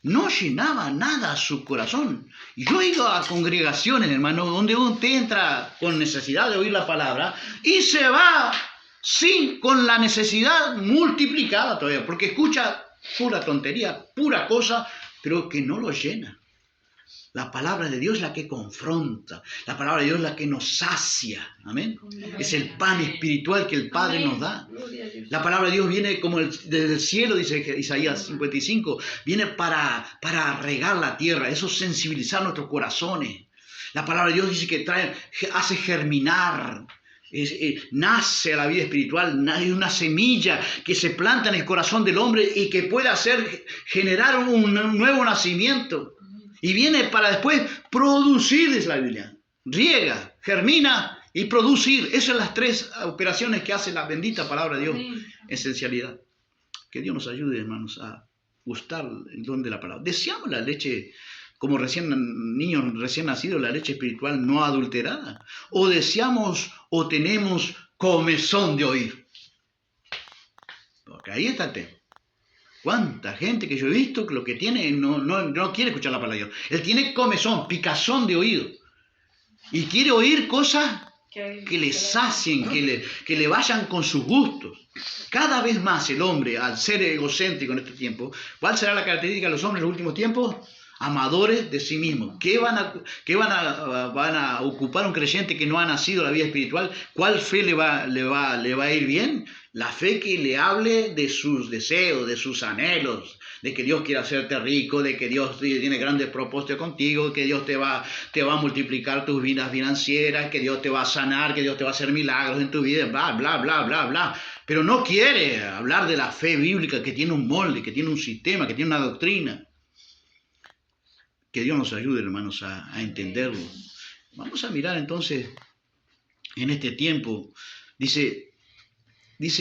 no llenaba nada su corazón. Y yo he ido a congregaciones, hermano, donde usted entra con necesidad de oír la palabra y se va con la necesidad multiplicada todavía, porque escucha pura tontería, pura cosa, pero que no lo llena. La palabra de Dios es la que confronta, la palabra de Dios es la que nos sacia, amén. Es el pan espiritual que el Padre nos da. La palabra de Dios viene como desde el cielo, dice Isaías 55, viene para regar la tierra, eso es sensibilizar nuestros corazones. La palabra de Dios dice que hace germinar. Nace a la vida espiritual, hay una semilla que se planta en el corazón del hombre y que puede generar un nuevo nacimiento. Y viene para después producir, dice la Biblia. Riega, germina y producir. Esas son las tres operaciones que hace la bendita palabra de Dios. Esencialidad. Que Dios nos ayude, hermanos, a gustar el don de la palabra. Deseamos la leche, como niños recién nacidos, la leche espiritual no adulterada. O deseamos o tenemos comezón de oír. Porque ahí está el tema. ¿Cuánta gente que yo he visto que lo que tiene no quiere escuchar la palabra de Dios? Él tiene comezón, picazón de oído. Y quiere oír cosas que le sacien, que le vayan con sus gustos. Cada vez más el hombre, al ser egocéntrico en este tiempo, ¿cuál será la característica de los hombres en los últimos tiempos? Amadores de sí mismos. ¿Qué van a ocupar un creyente que no ha nacido la vida espiritual? ¿Cuál fe le va a ir bien? La fe que le hable de sus deseos, de sus anhelos, de que Dios quiere hacerte rico, de que Dios tiene grandes propósitos contigo, que Dios te va a multiplicar tus vidas financieras, que Dios te va a sanar, que Dios te va a hacer milagros en tu vida, bla, bla, bla, bla, bla. Pero no quiere hablar de la fe bíblica que tiene un molde, que tiene un sistema, que tiene una doctrina. Que Dios nos ayude, hermanos, a entenderlo. Vamos a mirar entonces en este tiempo. Dice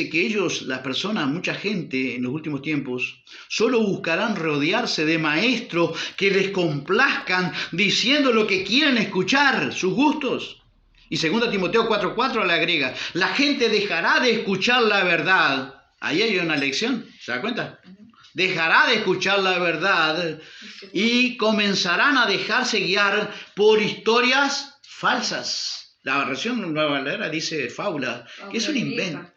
que las personas, mucha gente en los últimos tiempos, solo buscarán rodearse de maestros que les complazcan diciendo lo que quieren escuchar, sus gustos. Y 2 Timoteo 4:4 le agrega, la gente dejará de escuchar la verdad. Ahí hay una lección, ¿se da cuenta? Dejará de escuchar la verdad y comenzarán a dejarse guiar por historias falsas. La versión Nueva Valera dice fábula, que es un invento.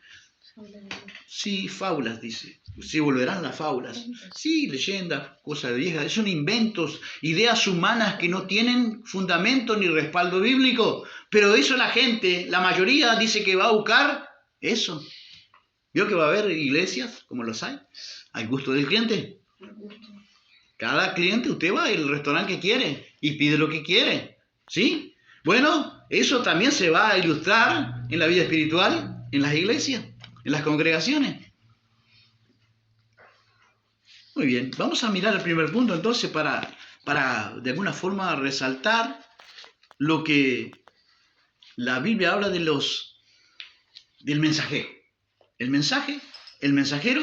Sí, fábulas, dice. Sí, volverán las fábulas. Sí, leyendas, cosas viejas. Son inventos, ideas humanas que no tienen fundamento ni respaldo bíblico. Pero eso la gente, la mayoría, dice que va a buscar eso. ¿Vio que va a haber iglesias como los hay? Al gusto del cliente. Cada cliente, usted va al restaurante que quiere y pide lo que quiere. ¿Sí? Bueno, eso también se va a ilustrar en la vida espiritual, en las iglesias, en las congregaciones. Muy bien, vamos a mirar el primer punto entonces para de alguna forma resaltar lo que la Biblia habla del mensajero. El mensaje, el mensajero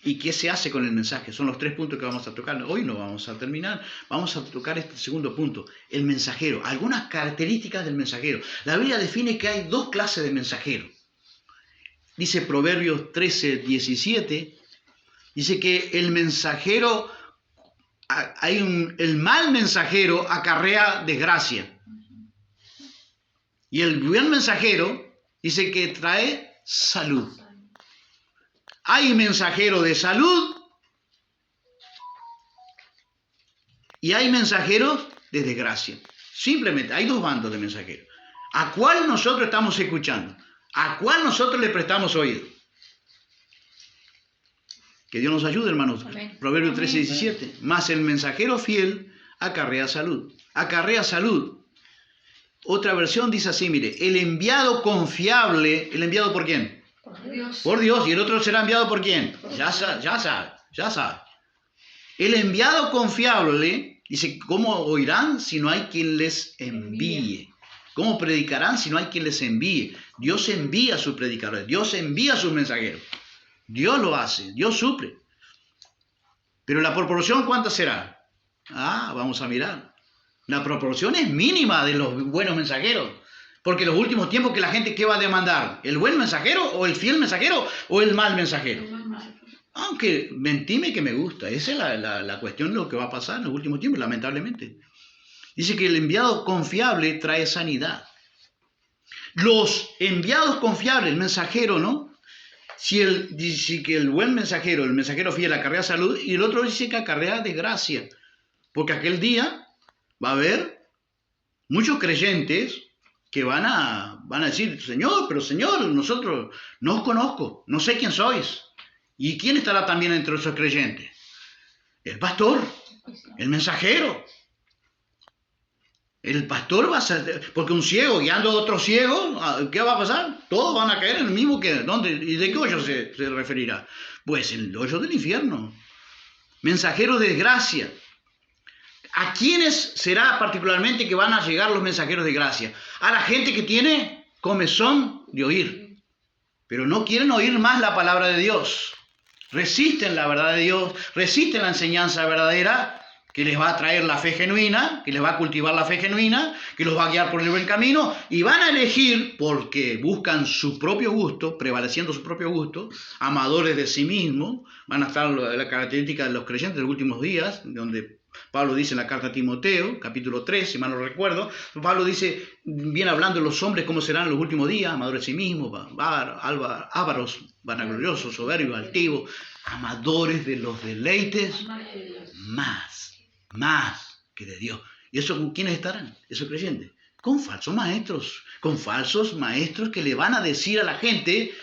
y qué se hace con el mensaje. Son los 3 puntos que vamos a tocar. Hoy no vamos a terminar. Vamos a tocar este segundo punto. El mensajero. Algunas características del mensajero. La Biblia define que hay 2 clases de mensajeros. Dice Proverbios 13, 17. Dice que el mensajero, el mal mensajero acarrea desgracia. Y el buen mensajero dice que trae salud. Hay mensajero de salud y hay mensajeros de desgracia. Simplemente hay 2 bandos de mensajeros. ¿A cuál nosotros estamos escuchando? ¿A cuál nosotros le prestamos oído? Que Dios nos ayude, hermanos. Amén. Proverbios 13, 17. Mas el mensajero fiel acarrea salud. Acarrea salud. Otra versión dice así, mire, el enviado confiable, ¿el enviado por quién? Por Dios. Por Dios. ¿Y el otro será enviado por quién? Ya sabe. El enviado confiable, dice, ¿cómo oirán si no hay quien les envíe? ¿Cómo predicarán si no hay quien les envíe? Dios envía a sus predicadores, Dios envía a sus mensajeros. Dios lo hace, Dios suple. Pero la proporción, ¿cuánta será? Vamos a mirar. La proporción es mínima de los buenos mensajeros. Porque en los últimos tiempos, que la gente, ¿qué va a demandar? ¿El buen mensajero o el fiel mensajero o el mal mensajero? Aunque mentime que me gusta. Esa es la cuestión de lo que va a pasar en los últimos tiempos, lamentablemente. Dice que el enviado confiable trae sanidad. Los enviados confiables, el mensajero, ¿no? Dice que el buen mensajero, el mensajero fiel, acarrea salud, y el otro dice que acarrea desgracia. Porque aquel día va a haber muchos creyentes que van a decir, Señor, nosotros no os conozco, no sé quién sois. ¿Y quién estará también entre esos creyentes? El pastor, el mensajero. El pastor va a ser, porque un ciego guiando a otro ciego, ¿qué va a pasar? Todos van a caer en el mismo que, ¿dónde? ¿Y de qué hoyo se referirá? Pues el hoyo del infierno. Mensajeros de desgracia. ¿A quiénes será particularmente que van a llegar los mensajeros de gracia? A la gente que tiene comezón de oír, pero no quieren oír más la palabra de Dios. Resisten la verdad de Dios, resisten la enseñanza verdadera, que les va a traer la fe genuina, que les va a cultivar la fe genuina, que los va a guiar por el buen camino, y van a elegir, porque buscan su propio gusto, prevaleciendo su propio gusto, amadores de sí mismos. Van a estar la característica de los creyentes de los últimos días, donde Pablo dice en la carta a Timoteo, capítulo 3, si mal no recuerdo, Pablo dice, viene hablando de los hombres cómo serán en los últimos días, amadores de sí mismos, ávaros, vanagloriosos, soberbios, altivos, amadores de los deleites, más que de Dios. ¿Y eso con quiénes estarán? Esos creyentes. Con falsos maestros que le van a decir a la gente,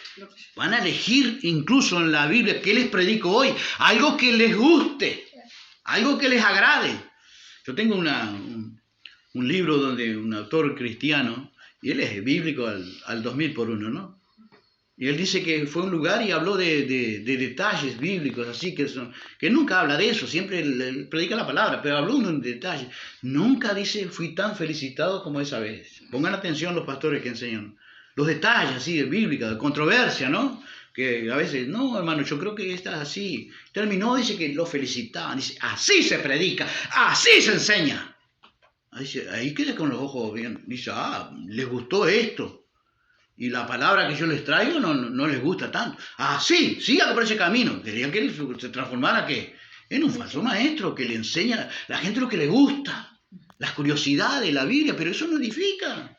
van a elegir incluso en la Biblia, ¿qué les predico hoy? Algo que les guste, algo que les agrade. Yo tengo un libro donde un autor cristiano, y él es bíblico al 2000 por 1, ¿no? Y él dice que fue a un lugar y habló de detalles bíblicos, así que nunca habla de eso, siempre él predica la palabra, pero habló de un detalle. Nunca dice, fui tan felicitado como esa vez. Pongan atención los pastores que enseñan. Los detalles así de bíblica, de controversia, ¿no? Que a veces, no, hermano, yo creo que esta es así. Terminó, dice que lo felicitaban, dice, así se predica, así se enseña. Ahí queda con los ojos bien, dice, les gustó esto. Y la palabra que yo les traigo no les gusta tanto. Sí, siga por ese camino. Querían que él se transformara en un falso maestro que le enseña a la gente lo que le gusta, las curiosidades de la Biblia, pero eso no edifica.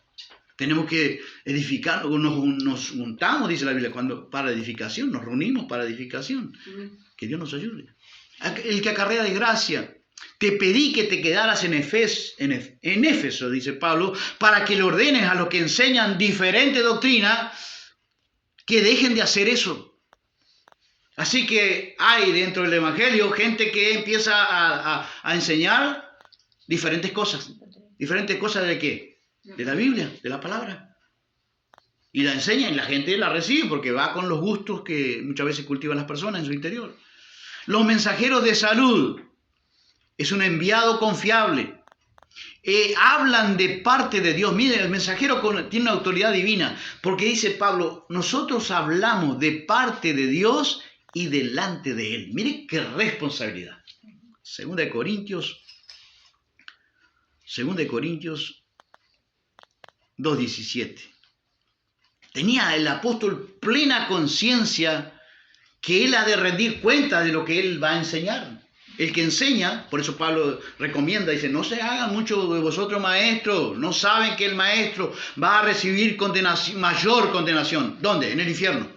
Tenemos que edificar, nos juntamos, dice la Biblia, para edificación, nos reunimos para edificación. Que Dios nos ayude. El que acarrea de gracia. Te pedí que te quedaras en Éfeso, dice Pablo, para que le ordenes a los que enseñan diferente doctrina que dejen de hacer eso. Así que hay dentro del Evangelio gente que empieza a enseñar diferentes cosas. ¿Diferentes cosas de qué? De la Biblia, de la palabra. Y la enseña y la gente la recibe porque va con los gustos que muchas veces cultivan las personas en su interior. Los mensajeros de salud. Es un enviado confiable. hablan de parte de Dios. Miren, el mensajero tiene una autoridad divina, porque dice Pablo, nosotros hablamos de parte de Dios y delante de Él. Miren qué responsabilidad. Segunda de Corintios 2:17. Tenía el apóstol plena conciencia que él ha de rendir cuenta de lo que él va a enseñar. El que enseña, por eso Pablo recomienda, dice, no se hagan mucho de vosotros maestros, no saben que el maestro va a recibir mayor condenación. ¿Dónde? En el infierno.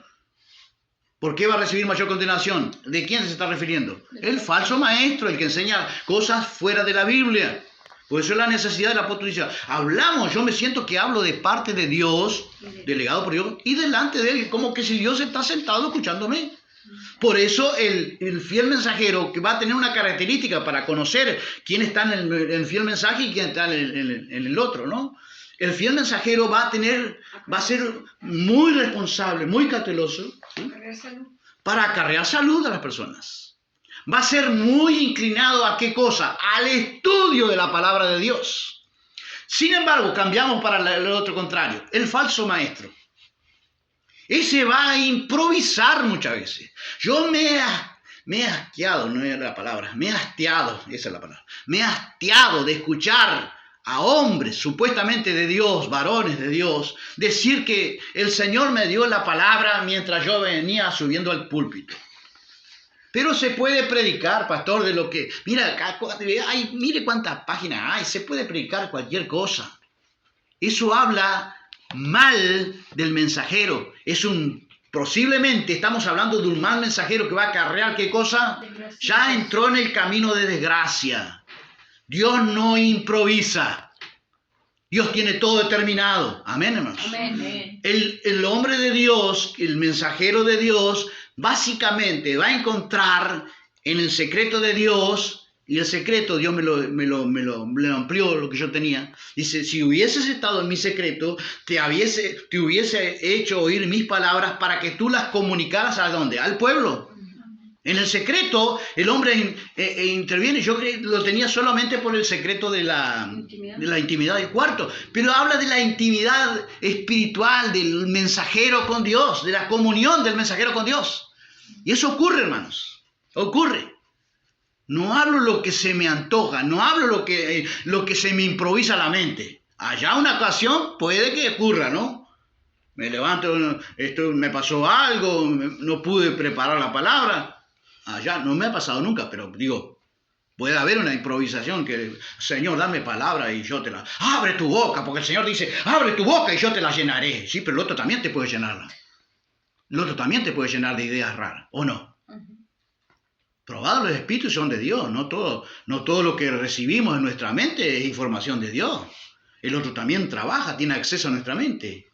¿Por qué va a recibir mayor condenación? ¿De quién se está refiriendo? El falso maestro, el que enseña cosas fuera de la Biblia. Por eso es la necesidad del apóstol. Dice, hablamos, yo me siento que hablo de parte de Dios, delegado por Dios, y delante de Él, como que si Dios está sentado escuchándome. Por eso el fiel mensajero, que va a tener una característica para conocer quién está en el fiel mensaje y quién está en el otro, ¿no? El fiel mensajero va a ser muy responsable, muy cauteloso, ¿sí? Para acarrear salud a las personas. Va a ser muy inclinado a ¿qué cosa? Al estudio de la palabra de Dios. Sin embargo, cambiamos para el otro contrario, el falso maestro. Ese va a improvisar muchas veces. Yo me he hastiado, no es la palabra, me he hastiado, esa es la palabra. Me he hastiado de escuchar a hombres supuestamente de Dios, varones de Dios, decir que el Señor me dio la palabra mientras yo venía subiendo al púlpito. Pero se puede predicar, pastor, de lo que... mire cuántas páginas hay, se puede predicar cualquier cosa. Eso habla mal del mensajero. Posiblemente estamos hablando de un mal mensajero que va a acarrear ¿qué cosa? Ya entró en el camino de desgracia. Dios no improvisa. Dios tiene todo determinado. Amén, hermanos. Amén. El hombre de Dios, el mensajero de Dios, básicamente va a encontrar en el secreto de Dios. Y el secreto, Dios me lo amplió lo que yo tenía. Dice, si hubieses estado en mi secreto, te hubiese hecho oír mis palabras para que tú las comunicaras ¿a dónde? Al pueblo. En el secreto, el hombre interviene. Yo lo tenía solamente por el secreto de la intimidad del cuarto. Pero habla de la intimidad espiritual del mensajero con Dios, de la comunión del mensajero con Dios. Y eso ocurre, hermanos. Ocurre. No hablo lo que se me antoja, no hablo lo que se me improvisa a la mente. Allá una ocasión puede que ocurra, ¿no? Me levanto, me pasó algo, no pude preparar la palabra. Allá no me ha pasado nunca, pero digo, puede haber una improvisación que, Señor, dame palabra y yo te la... Abre tu boca, porque el Señor dice, abre tu boca y yo te la llenaré. Sí, pero el otro también te puede llenarla. El otro también te puede llenar de ideas raras, ¿o no? Probados los espíritus son de Dios, no todo lo que recibimos en nuestra mente es información de Dios. El otro también trabaja, tiene acceso a nuestra mente.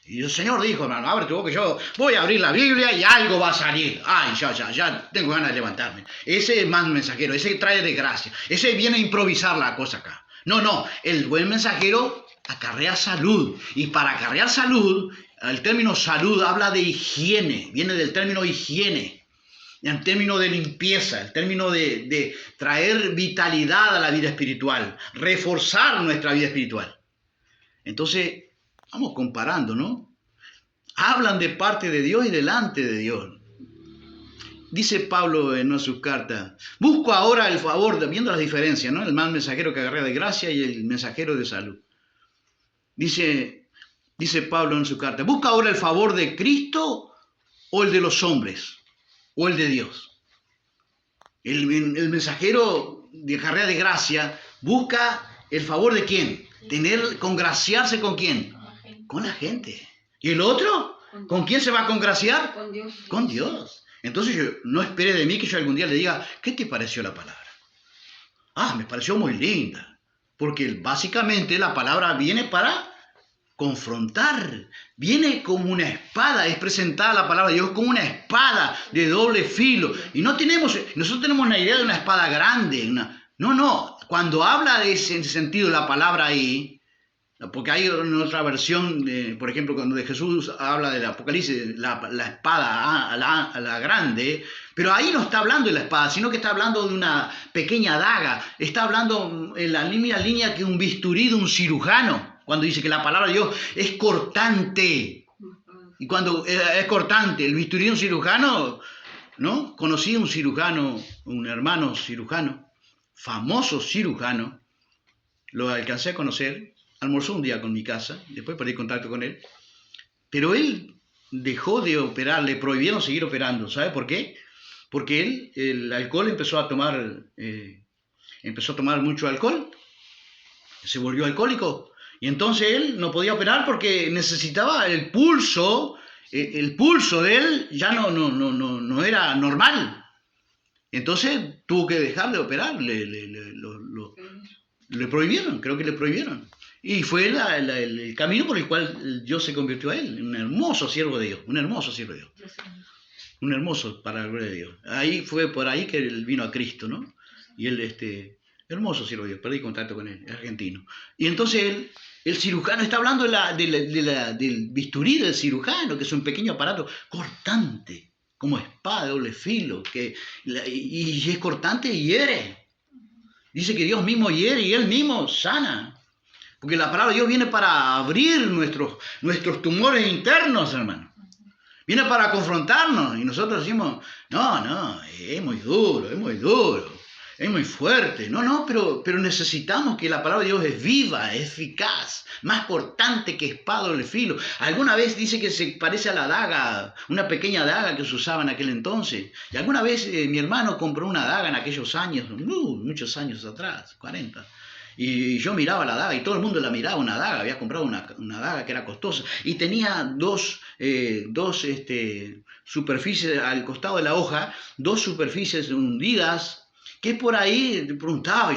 Y el Señor dijo, hermano, abre tu boca, yo voy a abrir la Biblia y algo va a salir. Ay, ya tengo ganas de levantarme. Ese es más mensajero, ese trae desgracia, ese viene a improvisar la cosa acá. No, el buen mensajero acarrea salud. Y para acarrear salud, el término salud habla de higiene, viene del término higiene. En términos de limpieza, el término de traer vitalidad a la vida espiritual, reforzar nuestra vida espiritual. Entonces, vamos comparando, ¿no? Hablan de parte de Dios y delante de Dios. Dice Pablo en una de sus cartas, busco ahora el favor, viendo las diferencias, ¿no? El mal mensajero que agarra de gracia y el mensajero de salud. Dice Pablo en su carta, busca ahora el favor de Cristo o el de los hombres. O el de Dios. El mensajero de carrera de gracia busca el favor de ¿quién? Congraciarse con ¿quién? Con la gente. ¿Y el otro? ¿Con quién se va a congraciar? Con Dios. Con Dios. Entonces no espere de mí que yo algún día le diga, ¿qué te pareció la palabra? Me pareció muy linda. Porque básicamente la palabra viene para confrontar, viene como una espada, es presentada la palabra de Dios como una espada de doble filo. Y nosotros tenemos una idea de una espada grande. No, cuando habla de ese sentido la palabra ahí, Porque hay otra versión, por ejemplo, cuando de Jesús habla del Apocalipsis, la espada a la grande, pero ahí no está hablando de la espada, sino que está hablando de una pequeña daga, está hablando en la misma línea que un bisturí de un cirujano, cuando dice que la palabra de Dios es cortante. Y cuando es cortante, el bisturí de un cirujano, ¿no? Conocí a un cirujano, un hermano cirujano, famoso cirujano, lo alcancé a conocer, almorzó un día con mi casa, después perdí contacto con él, pero él dejó de operar, le prohibieron seguir operando. ¿Sabe por qué? Porque él, el alcohol empezó a tomar mucho alcohol, se volvió alcohólico, y entonces él no podía operar porque necesitaba el pulso de él ya no era normal. Entonces tuvo que dejar de operar, le prohibieron, creo que le prohibieron. Y fue el camino por el cual Dios se convirtió a él, un hermoso siervo de Dios, un hermoso siervo de Dios. Un hermoso para la gloria de Dios. Ahí fue por ahí que él vino a Cristo, ¿no? Y él, hermoso siervo de Dios, perdí contacto con él, es argentino. Y entonces el cirujano está hablando del bisturí del cirujano, que es un pequeño aparato cortante, como espada de doble filo, y es cortante y hiere. Dice que Dios mismo hiere y Él mismo sana. Porque la palabra de Dios viene para abrir nuestros tumores internos, hermano. Viene para confrontarnos. Y nosotros decimos, no, es muy duro, es muy fuerte. No, pero necesitamos que la palabra de Dios es viva, es eficaz, más cortante que espada de filo. Alguna vez dice que se parece a la daga, una pequeña daga que se usaba en aquel entonces. Y alguna vez mi hermano compró una daga en aquellos años, muchos años atrás, 40. Y yo miraba la daga y todo el mundo la miraba, una daga, había comprado una daga que era costosa y tenía dos superficies al costado de la hoja, dos superficies hundidas, que por ahí yo preguntaba,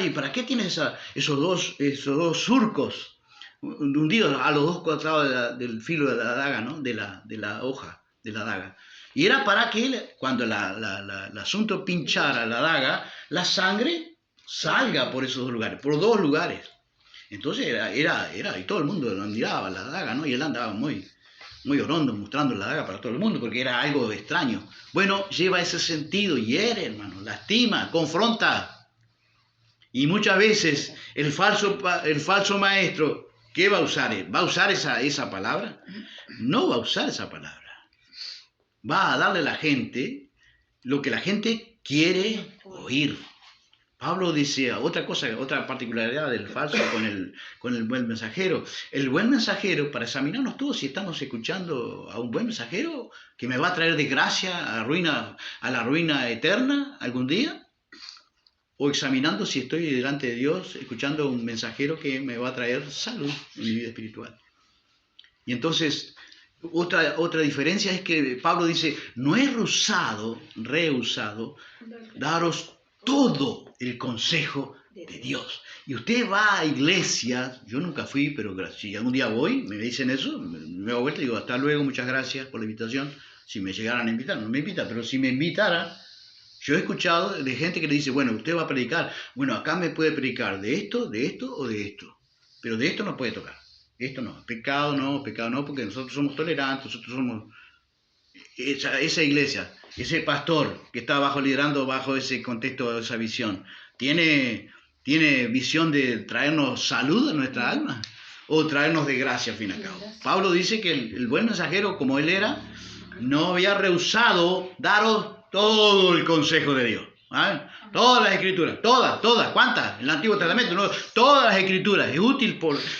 ¿y para qué tienes esos dos surcos hundidos a los dos costados del filo de la daga, ¿no? de la hoja de la daga? Y era para que cuando el asunto pinchara la daga, la sangre salga por esos dos lugares, por dos lugares. Entonces era y todo el mundo lo miraba la daga, ¿no? Y él andaba muy orondo mostrando la daga para todo el mundo porque era algo extraño. Bueno, lleva ese sentido, hiere, hermano, lastima, confronta. Y muchas veces el falso maestro, ¿qué va a usar? ¿Va a usar esa palabra? No va a usar esa palabra. Va a darle a la gente lo que la gente quiere oír. Pablo dice otra particularidad del falso con el buen mensajero. El buen mensajero, para examinarnos todos si estamos escuchando a un buen mensajero que me va a traer desgracia a la ruina eterna algún día, o examinando si estoy delante de Dios escuchando a un mensajero que me va a traer salud en mi vida espiritual. Y entonces, otra diferencia es que Pablo dice, no he rehusado daros todo el consejo de Dios. Y usted va a iglesias, yo nunca fui, pero si algún día voy, me dicen eso, me doy vuelta y digo, hasta luego, muchas gracias por la invitación. Si me llegaran a invitar, no me invitan, pero si me invitara, yo he escuchado de gente que le dice, bueno, usted va a predicar, bueno, acá me puede predicar de esto o de esto, pero de esto no puede tocar. Esto no, pecado no, porque nosotros somos tolerantes, nosotros somos esa iglesia. Ese pastor que está liderando bajo ese contexto, esa visión, ¿tiene visión de traernos salud a nuestra alma o traernos desgracia al fin y al cabo? Pablo dice que el buen mensajero, como él era, no había rehusado daros todo el consejo de Dios. ¿Ah? Todas las escrituras, todas, ¿cuántas? En el Antiguo Testamento, ¿no? Todas las escrituras,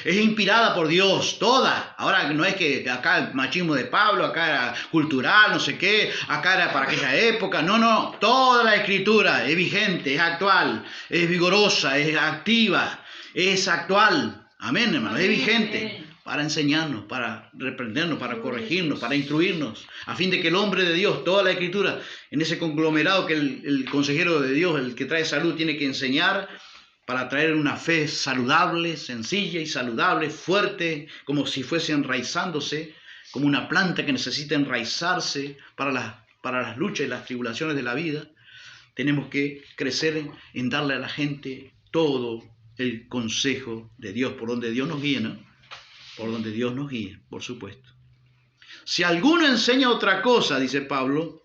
es inspirada por Dios, todas. Ahora no es que acá el machismo de Pablo, acá era cultural, no sé qué, acá era para aquella época, no, toda la escritura es vigente, es actual, es vigorosa, es activa, es actual, amén, hermano, es vigente. Para enseñarnos, para reprendernos, para corregirnos, para instruirnos, a fin de que el hombre de Dios, toda la escritura, en ese conglomerado que el consejero de Dios, el que trae salud, tiene que enseñar para traer una fe saludable, sencilla y saludable, fuerte, como si fuese enraizándose, como una planta que necesita enraizarse para las luchas y las tribulaciones de la vida. Tenemos que crecer en darle a la gente todo el consejo de Dios, por donde Dios nos guíe, ¿no? Por donde Dios nos guíe, por supuesto. Si alguno enseña otra cosa, dice Pablo,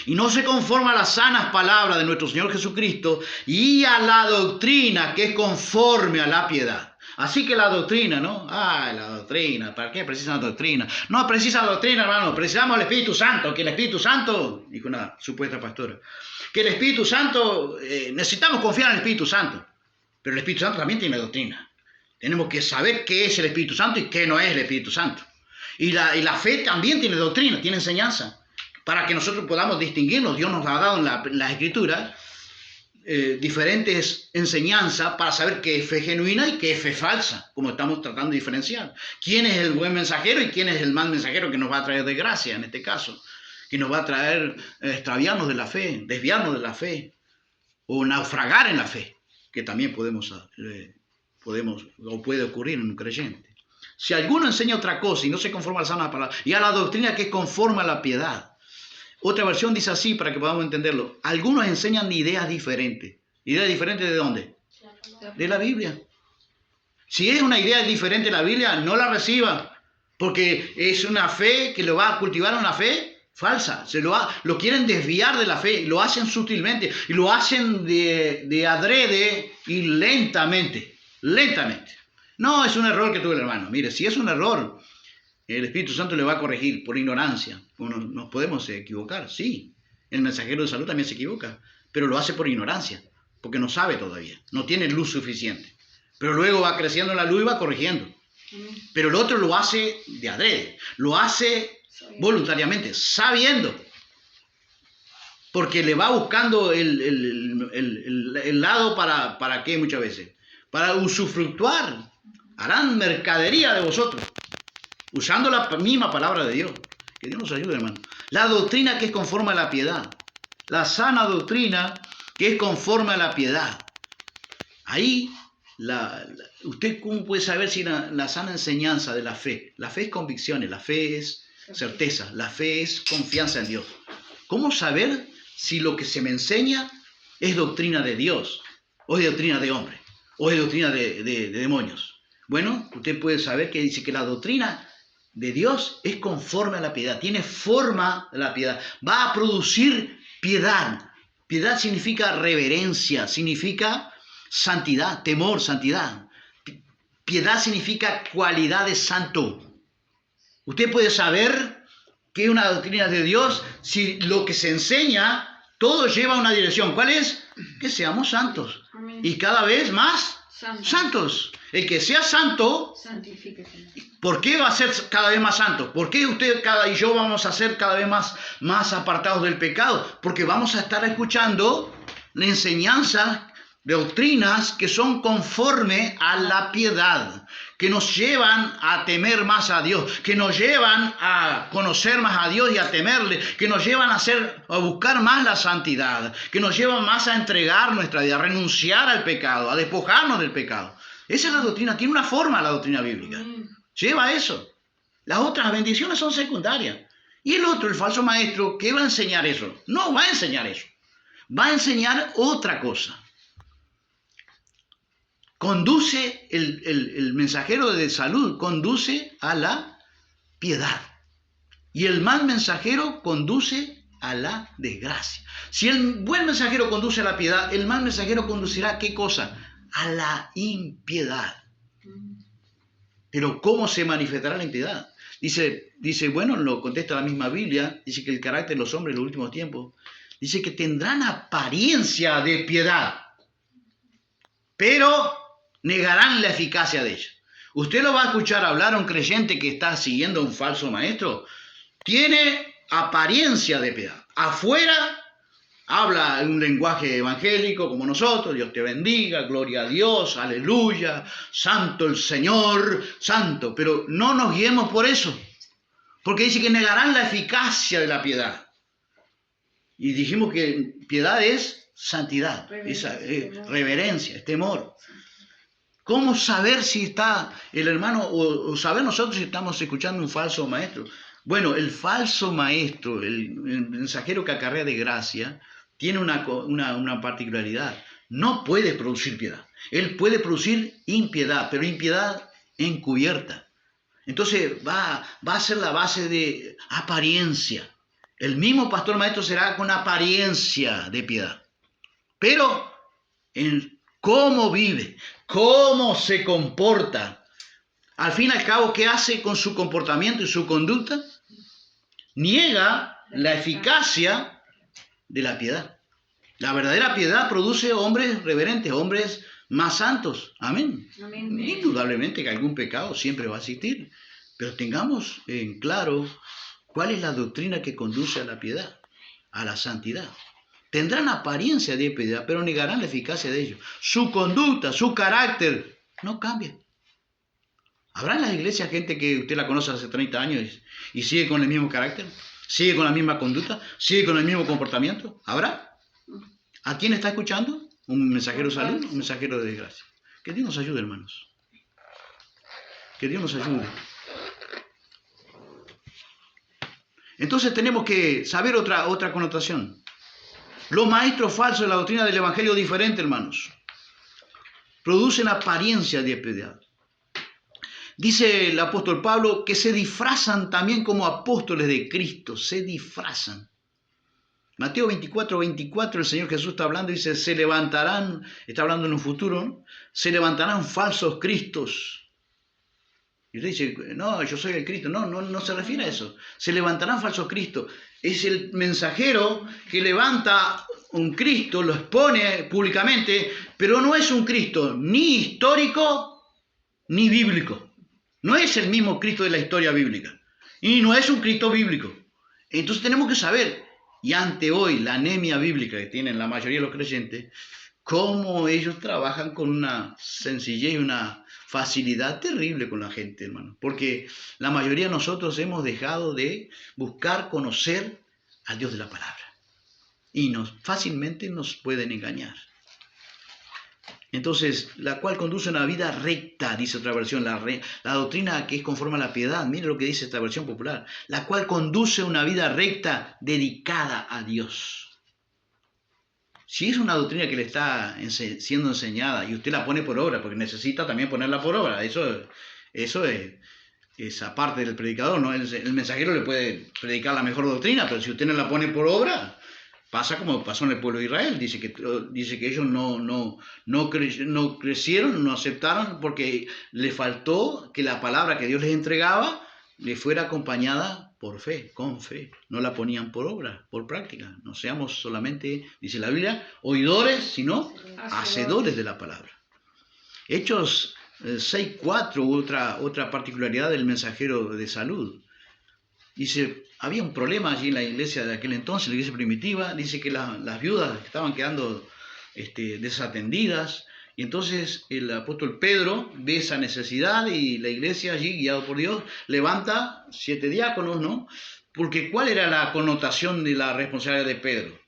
y no se conforma a las sanas palabras de nuestro Señor Jesucristo y a la doctrina que es conforme a la piedad. Así que la doctrina, ¿no? La doctrina, ¿para qué precisa la doctrina? No precisa la doctrina, hermano, precisamos el Espíritu Santo, que el Espíritu Santo, dijo una supuesta pastora, que el Espíritu Santo, necesitamos confiar en el Espíritu Santo, pero el Espíritu Santo también tiene doctrina. Tenemos que saber qué es el Espíritu Santo y qué no es el Espíritu Santo. Y la fe también tiene doctrina, tiene enseñanza. Para que nosotros podamos distinguirnos, Dios nos ha dado en las Escrituras diferentes enseñanzas para saber qué es fe genuina y qué es fe falsa, como estamos tratando de diferenciar. ¿Quién es el buen mensajero y quién es el mal mensajero que nos va a traer desgracia en este caso? Que nos va a traer extraviarnos de la fe, desviarnos de la fe o naufragar en la fe, que también puede ocurrir en un creyente. Si alguno enseña otra cosa y no se conforma a la sana palabra y a la doctrina que es conforme a la piedad. Otra versión dice así para que podamos entenderlo. Algunos enseñan ideas diferentes. ¿Ideas diferentes de dónde? De la Biblia. Si es una idea diferente de la Biblia, no la reciba. Porque es una fe que lo va a cultivar una fe falsa. Lo quieren desviar de la fe. Lo hacen sutilmente. Y lo hacen de adrede y lentamente. Lentamente. No, es un error que tuvo el hermano. Mire, si es un error, el Espíritu Santo le va a corregir por ignorancia. Nos podemos equivocar, sí. El mensajero de salud también se equivoca, pero lo hace por ignorancia, porque no sabe todavía, no tiene luz suficiente. Pero luego va creciendo en la luz y va corrigiendo. Pero el otro lo hace de adrede, lo hace voluntariamente, sabiendo. Porque le va buscando el lado para qué muchas veces. Para usufructuar. Harán mercadería de vosotros. Usando la misma palabra de Dios. Que Dios nos ayude, hermano. La doctrina que es conforme a la piedad. La sana doctrina que es conforme a la piedad. Ahí, ¿usted cómo puede saber si la sana enseñanza de la fe? La fe es convicciones, la fe es certeza, la fe es confianza en Dios. ¿Cómo saber si lo que se me enseña es doctrina de Dios? ¿O es doctrina de hombre? ¿O es doctrina de demonios? Bueno, usted puede saber que dice que la doctrina de Dios es conforme a la piedad, tiene forma de la piedad, va a producir piedad. Piedad significa reverencia, significa santidad, temor, santidad. Piedad significa cualidad de santo. Usted puede saber que es una doctrina de Dios si lo que se enseña, todo lleva a una dirección. ¿Cuál es? Que seamos santos. Amén. Y cada vez más santos. El que sea santo, ¿por qué va a ser cada vez más santo? ¿Por qué usted y yo vamos a ser cada vez más apartados del pecado? Porque vamos a estar escuchando enseñanzas, doctrinas que son conforme a la piedad, que nos llevan a temer más a Dios, que nos llevan a conocer más a Dios y a temerle, que nos llevan a buscar más la santidad, que nos llevan más a entregar nuestra vida, a renunciar al pecado, a despojarnos del pecado. Esa es la doctrina, tiene una forma la doctrina bíblica. Lleva eso. Las otras bendiciones son secundarias. Y el otro, el falso maestro, ¿qué va a enseñar eso? No va a enseñar eso. Va a enseñar otra cosa. Conduce, el mensajero de salud conduce a la piedad. Y el mal mensajero conduce a la desgracia. Si el buen mensajero conduce a la piedad, el mal mensajero conducirá ¿a qué cosa? A la impiedad. Pero ¿cómo se manifestará la impiedad? Dice, bueno, lo contesta la misma Biblia, dice que el carácter de los hombres en los últimos tiempos, dice que tendrán apariencia de piedad, pero negarán la eficacia de ella. Usted lo va a escuchar hablar a un creyente que está siguiendo a un falso maestro, tiene apariencia de piedad. Afuera habla un lenguaje evangélico como nosotros, Dios te bendiga, gloria a Dios, aleluya, santo el Señor, santo. Pero no nos guiemos por eso, porque dice que negarán la eficacia de la piedad. Y dijimos que piedad es santidad, reverencia, es temor. ¿Cómo saber si está el hermano, o saber nosotros si estamos escuchando un falso maestro? Bueno, el falso maestro, el mensajero que acarrea de gracia, tiene una particularidad. no puede producir piedad. Él puede producir impiedad, pero impiedad encubierta. Entonces va a ser la base de apariencia. El mismo pastor maestro será con apariencia de piedad. Pero en cómo vive, cómo se comporta, al fin y al cabo, ¿qué hace con su comportamiento y su conducta? Niega la eficacia de la piedad. La verdadera piedad produce hombres reverentes, hombres más santos. Amén. Amén. Indudablemente que algún pecado siempre va a existir, pero tengamos en claro cuál es la doctrina que conduce a la piedad, a la santidad. Tendrán apariencia de piedad, pero negarán la eficacia de ello. Su conducta, su carácter no cambia. ¿Habrá en las iglesias gente que usted la conoce hace 30 años y sigue con el mismo carácter? ¿Sigue con la misma conducta? ¿Sigue con el mismo comportamiento? ¿Habrá? ¿A quién está escuchando? ¿Un mensajero de salud? ¿Un mensajero de desgracia? Que Dios nos ayude, hermanos. Que Dios nos ayude. Entonces tenemos que saber otra connotación. Los maestros falsos de la doctrina del evangelio diferente, hermanos, producen apariencia de piedad. Dice el apóstol Pablo que se disfrazan también como apóstoles de Cristo, se disfrazan. Mateo 24, el Señor Jesús está hablando y dice, se levantarán, está hablando en un futuro, ¿no? Se levantarán falsos cristos. Y usted dice, no, yo soy el Cristo. No se refiere a eso. Se levantarán falsos cristos. Es el mensajero que levanta un Cristo, lo expone públicamente, pero no es un Cristo ni histórico ni bíblico. No es el mismo Cristo de la historia bíblica. Y no es un Cristo bíblico. Entonces tenemos que saber, y ante hoy la anemia bíblica que tienen la mayoría de los creyentes, cómo ellos trabajan con una sencillez y una facilidad terrible con la gente, hermano. Porque la mayoría de nosotros hemos dejado de buscar conocer al Dios de la palabra. Y fácilmente nos pueden engañar. Entonces, la cual conduce a una vida recta, dice otra versión, la doctrina que es conforme a la piedad, mire lo que dice esta versión popular, la cual conduce a una vida recta dedicada a Dios. Si es una doctrina que le está siendo enseñada y usted la pone por obra, porque necesita también ponerla por obra, eso es aparte del predicador, ¿no? El mensajero le puede predicar la mejor doctrina, pero si usted no la pone por obra, pasa como pasó en el pueblo de Israel. Dice que ellos no crecieron, no aceptaron, porque le faltó que la palabra que Dios les entregaba le fuera acompañada por fe, con fe. No la ponían por obra, por práctica. No seamos solamente, dice la Biblia, oidores, sino hacedores de la palabra. Hechos 6:4, otra particularidad del mensajero de salud. Dice, había un problema allí en la iglesia de aquel entonces, la iglesia primitiva. Dice que las viudas estaban quedando desatendidas. Y entonces el apóstol Pedro ve esa necesidad y la iglesia allí, guiado por Dios, levanta 7 diáconos, ¿no? Porque ¿cuál era la connotación de la responsabilidad de Pedro?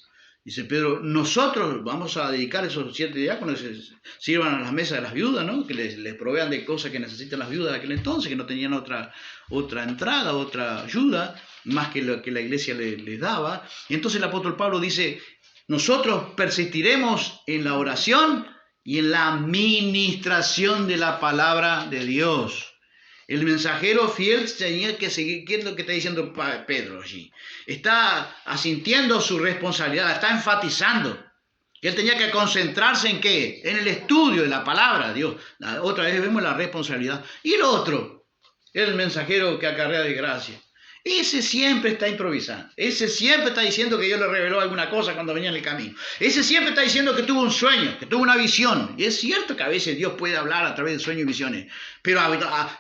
Dice Pedro, nosotros vamos a dedicar esos 7 diáconos que sirvan a las mesas de las viudas, ¿no? Que les provean de cosas que necesitan las viudas de aquel entonces, que no tenían otra entrada, otra ayuda, más que lo que la iglesia les daba. Y entonces el apóstol Pablo dice, nosotros persistiremos en la oración y en la ministración de la palabra de Dios. El mensajero fiel tenía que seguir, ¿qué es lo que está diciendo Pedro allí? Está asintiendo su responsabilidad, está enfatizando. Él tenía que concentrarse en ¿qué? En el estudio de la palabra de Dios. Otra vez vemos la responsabilidad. Y el otro, el mensajero que acarrea de gracia. Ese siempre está improvisando. Ese siempre está diciendo que Dios le reveló alguna cosa cuando venía en el camino. Ese siempre está diciendo que tuvo un sueño, que tuvo una visión. Y es cierto que a veces Dios puede hablar a través de sueños y visiones. Pero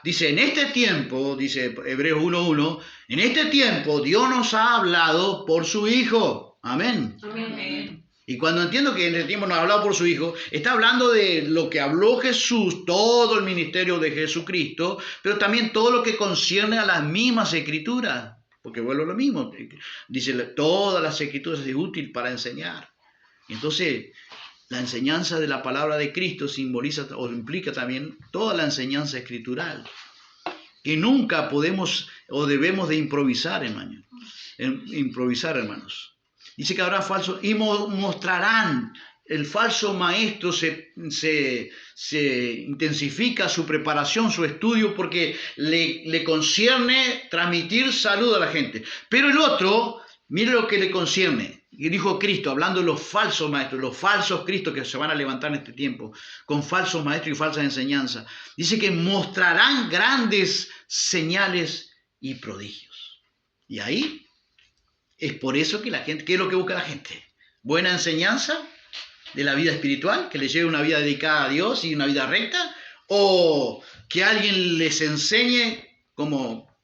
dice, en este tiempo, dice Hebreos 1:1, en este tiempo Dios nos ha hablado por su Hijo. Amén. Amén. Y cuando entiendo que en el tiempo nos ha hablado por su Hijo, está hablando de lo que habló Jesús, todo el ministerio de Jesucristo, pero también todo lo que concierne a las mismas Escrituras. Porque vuelvo a lo mismo, dice, todas las Escrituras es útil para enseñar. Entonces, la enseñanza de la palabra de Cristo simboliza o implica también toda la enseñanza escritural. Que nunca podemos o debemos de improvisar, hermanos. Dice que habrá falsos y mostrarán el falso maestro se intensifica su preparación, su estudio, porque le concierne transmitir salud a la gente. Pero el otro, mire lo que le concierne. Y dijo Cristo, hablando de los falsos maestros, los falsos cristos que se van a levantar en este tiempo, con falsos maestros y falsas enseñanzas. Dice que mostrarán grandes señales y prodigios. Y ahí es por eso que la gente, ¿qué es lo que busca la gente? Buena enseñanza de la vida espiritual, que les lleve una vida dedicada a Dios y una vida recta, o que alguien les enseñe, como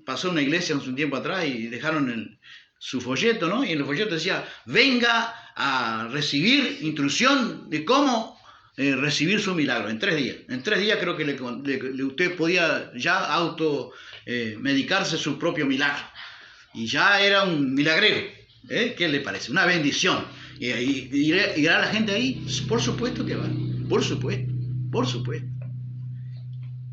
pasó en una iglesia hace un tiempo atrás y dejaron su folleto, ¿no? Y en el folleto decía, venga a recibir instrucción de cómo recibir su milagro en 3 días. En 3 días creo que usted podía ya medicarse su propio milagro. Y ya era un milagrero. ¿Qué le parece? Una bendición. Y irá la gente ahí. Por supuesto que va. Por supuesto. Por supuesto.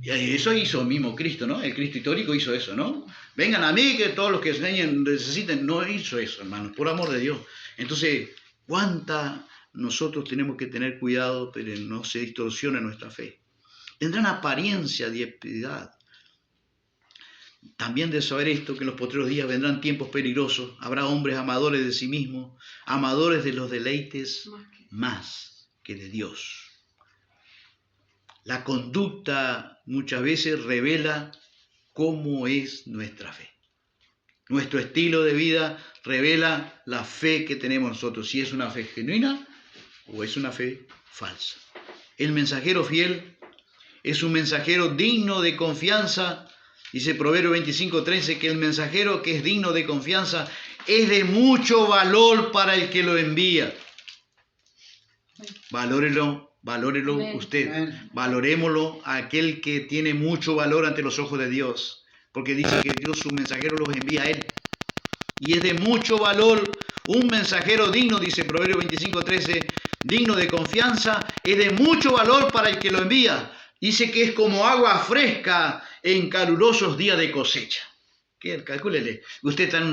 Y eso hizo mismo Cristo, ¿no? El Cristo histórico hizo eso, ¿no? Vengan a mí que todos los que necesiten. No hizo eso, hermanos. Por amor de Dios. Entonces, ¿cuánta nosotros tenemos que tener cuidado pero no se distorsione nuestra fe? Tendrán apariencia de piedad. También de saber esto, que en los postreros días vendrán tiempos peligrosos. Habrá hombres amadores de sí mismos, amadores de los deleites más que de Dios. La conducta muchas veces revela cómo es nuestra fe. Nuestro estilo de vida revela la fe que tenemos nosotros, si es una fe genuina o es una fe falsa. El mensajero fiel es un mensajero digno de confianza. Dice Proverbio 25:13 que el mensajero que es digno de confianza es de mucho valor para el que lo envía. Valórelo usted. Valorémoslo a aquel que tiene mucho valor ante los ojos de Dios. Porque dice que Dios, su mensajero, los envía a él. Y es de mucho valor un mensajero digno, dice Proverbio 25:13, digno de confianza, es de mucho valor para el que lo envía. Dice que es como agua fresca en calurosos días de cosecha. Calcúlele, usted está en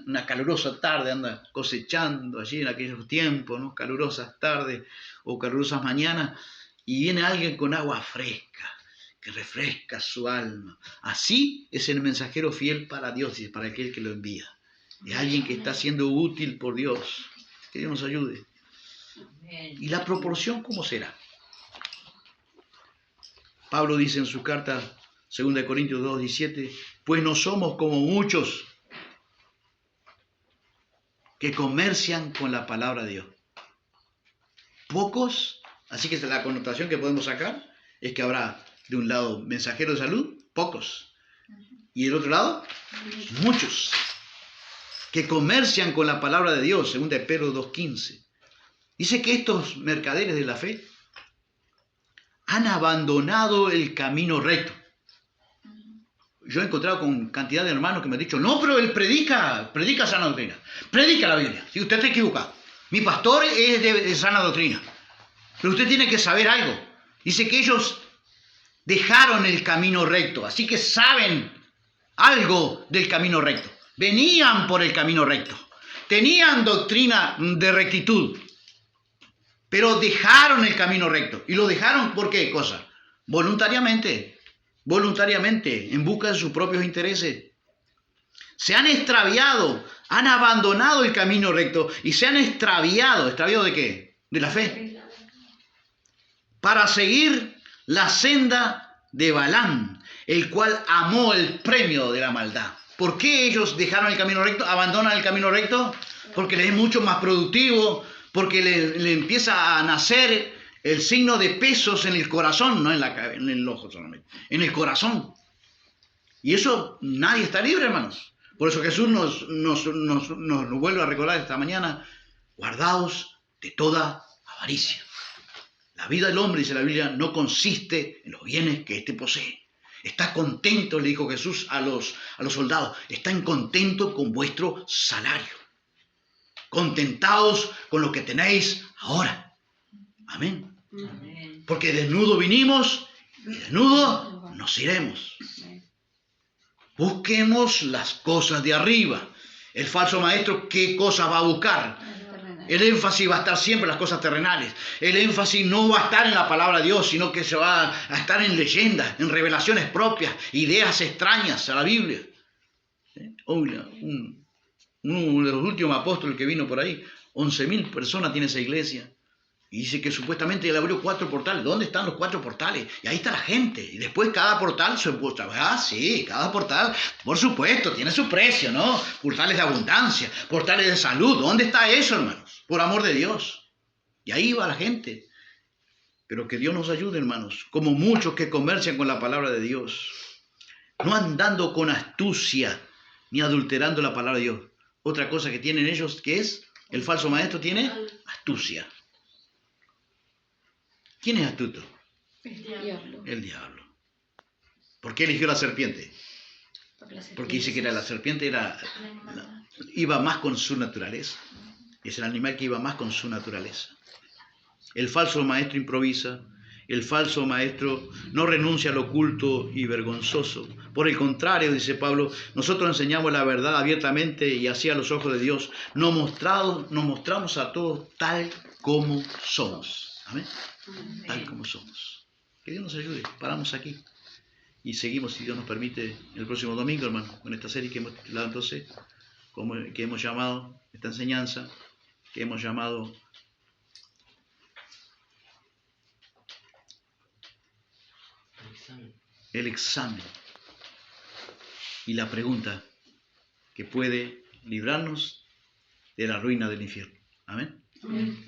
una calurosa tarde, anda cosechando allí en aquellos tiempos, ¿no? Calurosas tardes o calurosas mañanas, y viene alguien con agua fresca, que refresca su alma. Así es el mensajero fiel para Dios y para aquel que lo envía. Es alguien que está siendo útil por Dios. Que Dios nos ayude. ¿Y la proporción cómo será? Pablo dice en su carta 2 Corintios 2:17, pues no somos como muchos que comercian con la palabra de Dios. Pocos, así que la connotación que podemos sacar es que habrá de un lado mensajeros de salud, pocos, y del otro lado, muchos que comercian con la palabra de Dios, 2 Pedro 2:15. Dice que estos mercaderes de la fe han abandonado el camino recto. Yo he encontrado con cantidad de hermanos que me han dicho, no, pero él predica sana doctrina, predica la Biblia. Si usted está equivocado, mi pastor es de sana doctrina, pero usted tiene que saber algo. Dice que ellos dejaron el camino recto, así que saben algo del camino recto. Venían por el camino recto, tenían doctrina de rectitud, pero dejaron el camino recto. ¿Y lo dejaron por qué cosa? Voluntariamente, en busca de sus propios intereses. Se han extraviado, han abandonado el camino recto y se han extraviado. ¿Extraviado de qué? De la fe. Para seguir la senda de Balaam, el cual amó el premio de la maldad. ¿Por qué ellos dejaron el camino recto, abandonan el camino recto? Porque les es mucho más productivo, porque le empieza a nacer el signo de pesos en el corazón, no en el ojo solamente, en el corazón. Y eso nadie está libre, hermanos. Por eso Jesús nos vuelve a recordar esta mañana, guardaos de toda avaricia. La vida del hombre, dice la Biblia, no consiste en los bienes que éste posee. Está contento, le dijo Jesús a los soldados, están contentos con vuestro salario. Contentaos con lo que tenéis ahora. Amén. Amén. Porque desnudo vinimos y desnudo nos iremos. Busquemos las cosas de arriba. El falso maestro, ¿qué cosas va a buscar? El énfasis va a estar siempre en las cosas terrenales. El énfasis no va a estar en la palabra de Dios, sino que se va a estar en leyendas, en revelaciones propias, ideas extrañas a la Biblia. Uno de los últimos apóstoles que vino por ahí, 11.000 personas tiene esa iglesia. Y dice que supuestamente él abrió 4 portales. ¿Dónde están los 4 portales? Y ahí está la gente. Y después cada portal se puso. Ah, sí, cada portal, por supuesto, tiene su precio, ¿no? Portales de abundancia, portales de salud. ¿Dónde está eso, hermanos? Por amor de Dios. Y ahí va la gente. Pero que Dios nos ayude, hermanos. Como muchos que comercian con la palabra de Dios. No andando con astucia, ni adulterando la palabra de Dios. Otra cosa que tienen ellos, que es, el falso maestro tiene astucia. ¿Quién es astuto? El diablo. El diablo. ¿Por qué eligió la serpiente? Porque dice que la serpiente iba más con su naturaleza. Es el animal que iba más con su naturaleza. El falso maestro improvisa. El falso maestro no renuncia al oculto y vergonzoso. Por el contrario, dice Pablo, nosotros enseñamos la verdad abiertamente y así a los ojos de Dios. Nos mostramos a todos tal como somos. Amén. Tal como somos. Que Dios nos ayude. Paramos aquí y seguimos, si Dios nos permite, el próximo domingo, hermano, con esta serie que hemos titulado entonces, que hemos llamado, esta enseñanza, que hemos llamado el examen y la pregunta que puede librarnos de la ruina del infierno. Amén. Amén.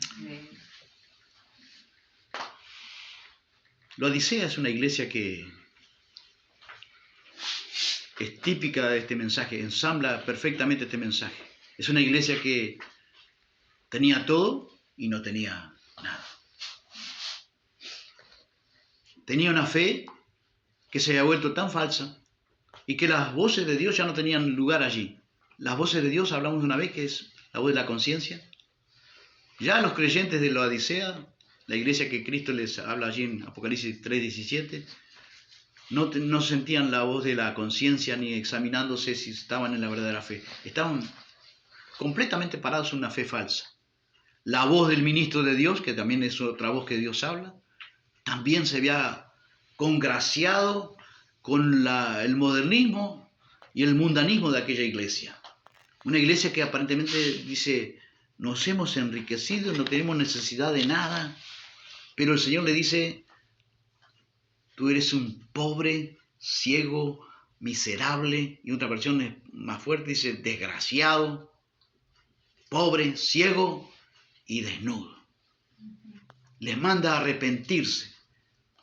La Odisea es una iglesia que es típica de este mensaje, ensambla perfectamente este mensaje. Es una iglesia que tenía todo y no tenía nada. Tenía una fe que se había vuelto tan falsa y que las voces de Dios ya no tenían lugar allí. Las voces de Dios, hablamos una vez, que es la voz de la conciencia. Ya los creyentes de la Odisea, la iglesia que Cristo les habla allí en Apocalipsis 3:17, no sentían la voz de la conciencia ni examinándose si estaban en la verdadera fe. Estaban completamente parados en una fe falsa. La voz del ministro de Dios, que también es otra voz que Dios habla, también se había congraciado con el modernismo y el mundanismo de aquella iglesia. Una iglesia que aparentemente dice, nos hemos enriquecido, no tenemos necesidad de nada, pero el Señor le dice, tú eres un pobre, ciego, miserable, y otra versión más fuerte dice, desgraciado, pobre, ciego y desnudo. Les manda a arrepentirse.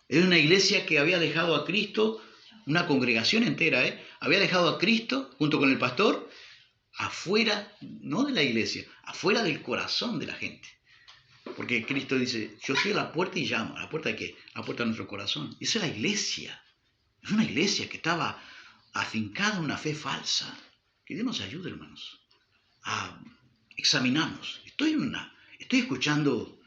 Es una iglesia que había dejado a Cristo, una congregación entera, había dejado a Cristo junto con el pastor afuera, no de la iglesia, afuera del corazón de la gente. Porque Cristo dice, yo estoy a la puerta y llamo. ¿A la puerta de qué? A la puerta de nuestro corazón. Esa es la iglesia. Es una iglesia que estaba afincada en una fe falsa. Que Dios nos ayude, hermanos, a examinarnos. ¿Estoy escuchando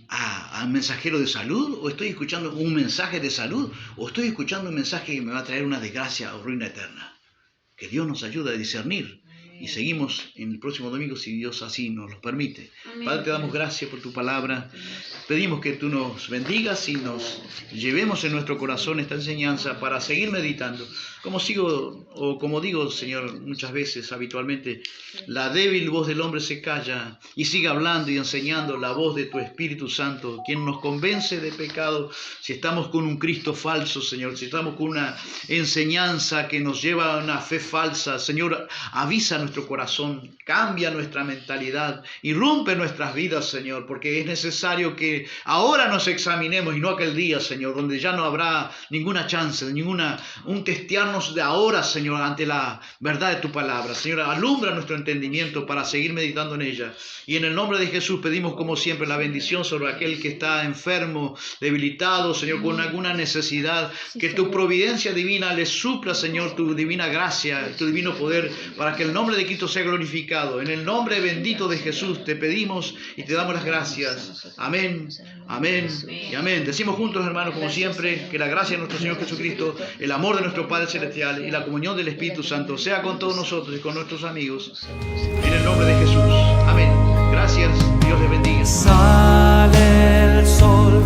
a un mensajero de salud? ¿O estoy escuchando un mensaje de salud? ¿O estoy escuchando un mensaje que me va a traer una desgracia o ruina eterna? Que Dios nos ayude a discernir. Y seguimos en el próximo domingo, si Dios así nos lo permite. Amén. Padre, te damos gracias por tu palabra. Pedimos que tú nos bendigas y nos llevemos en nuestro corazón esta enseñanza para seguir meditando. Como digo, Señor, muchas veces, habitualmente, la débil voz del hombre se calla y sigue hablando y enseñando la voz de tu Espíritu Santo, quien nos convence de pecado. Si estamos con un Cristo falso, Señor, si estamos con una enseñanza que nos lleva a una fe falsa, Señor, avisa nuestro corazón, cambia nuestra mentalidad, irrumpe nuestras vidas, Señor, porque es necesario que ahora nos examinemos y no aquel día, Señor, donde ya no habrá ninguna chance, un testearnos de ahora, Señor, ante la verdad de tu palabra. Señor, alumbra nuestro entendimiento para seguir meditando en ella. Y en el nombre de Jesús pedimos, como siempre, la bendición sobre aquel que está enfermo, debilitado, Señor, con alguna necesidad, que tu providencia divina le supla, Señor, tu divina gracia, tu divino poder, para que el nombre de Cristo sea glorificado. En el nombre bendito de Jesús te pedimos y te damos las gracias. Amén, amén y amén. Decimos juntos, hermanos, como siempre, que la gracia de nuestro Señor Jesucristo, el amor de nuestro Padre Celestial y la comunión del Espíritu Santo sea con todos nosotros y con nuestros amigos. En el nombre de Jesús. Amén. Gracias, Dios les bendiga. Sale el sol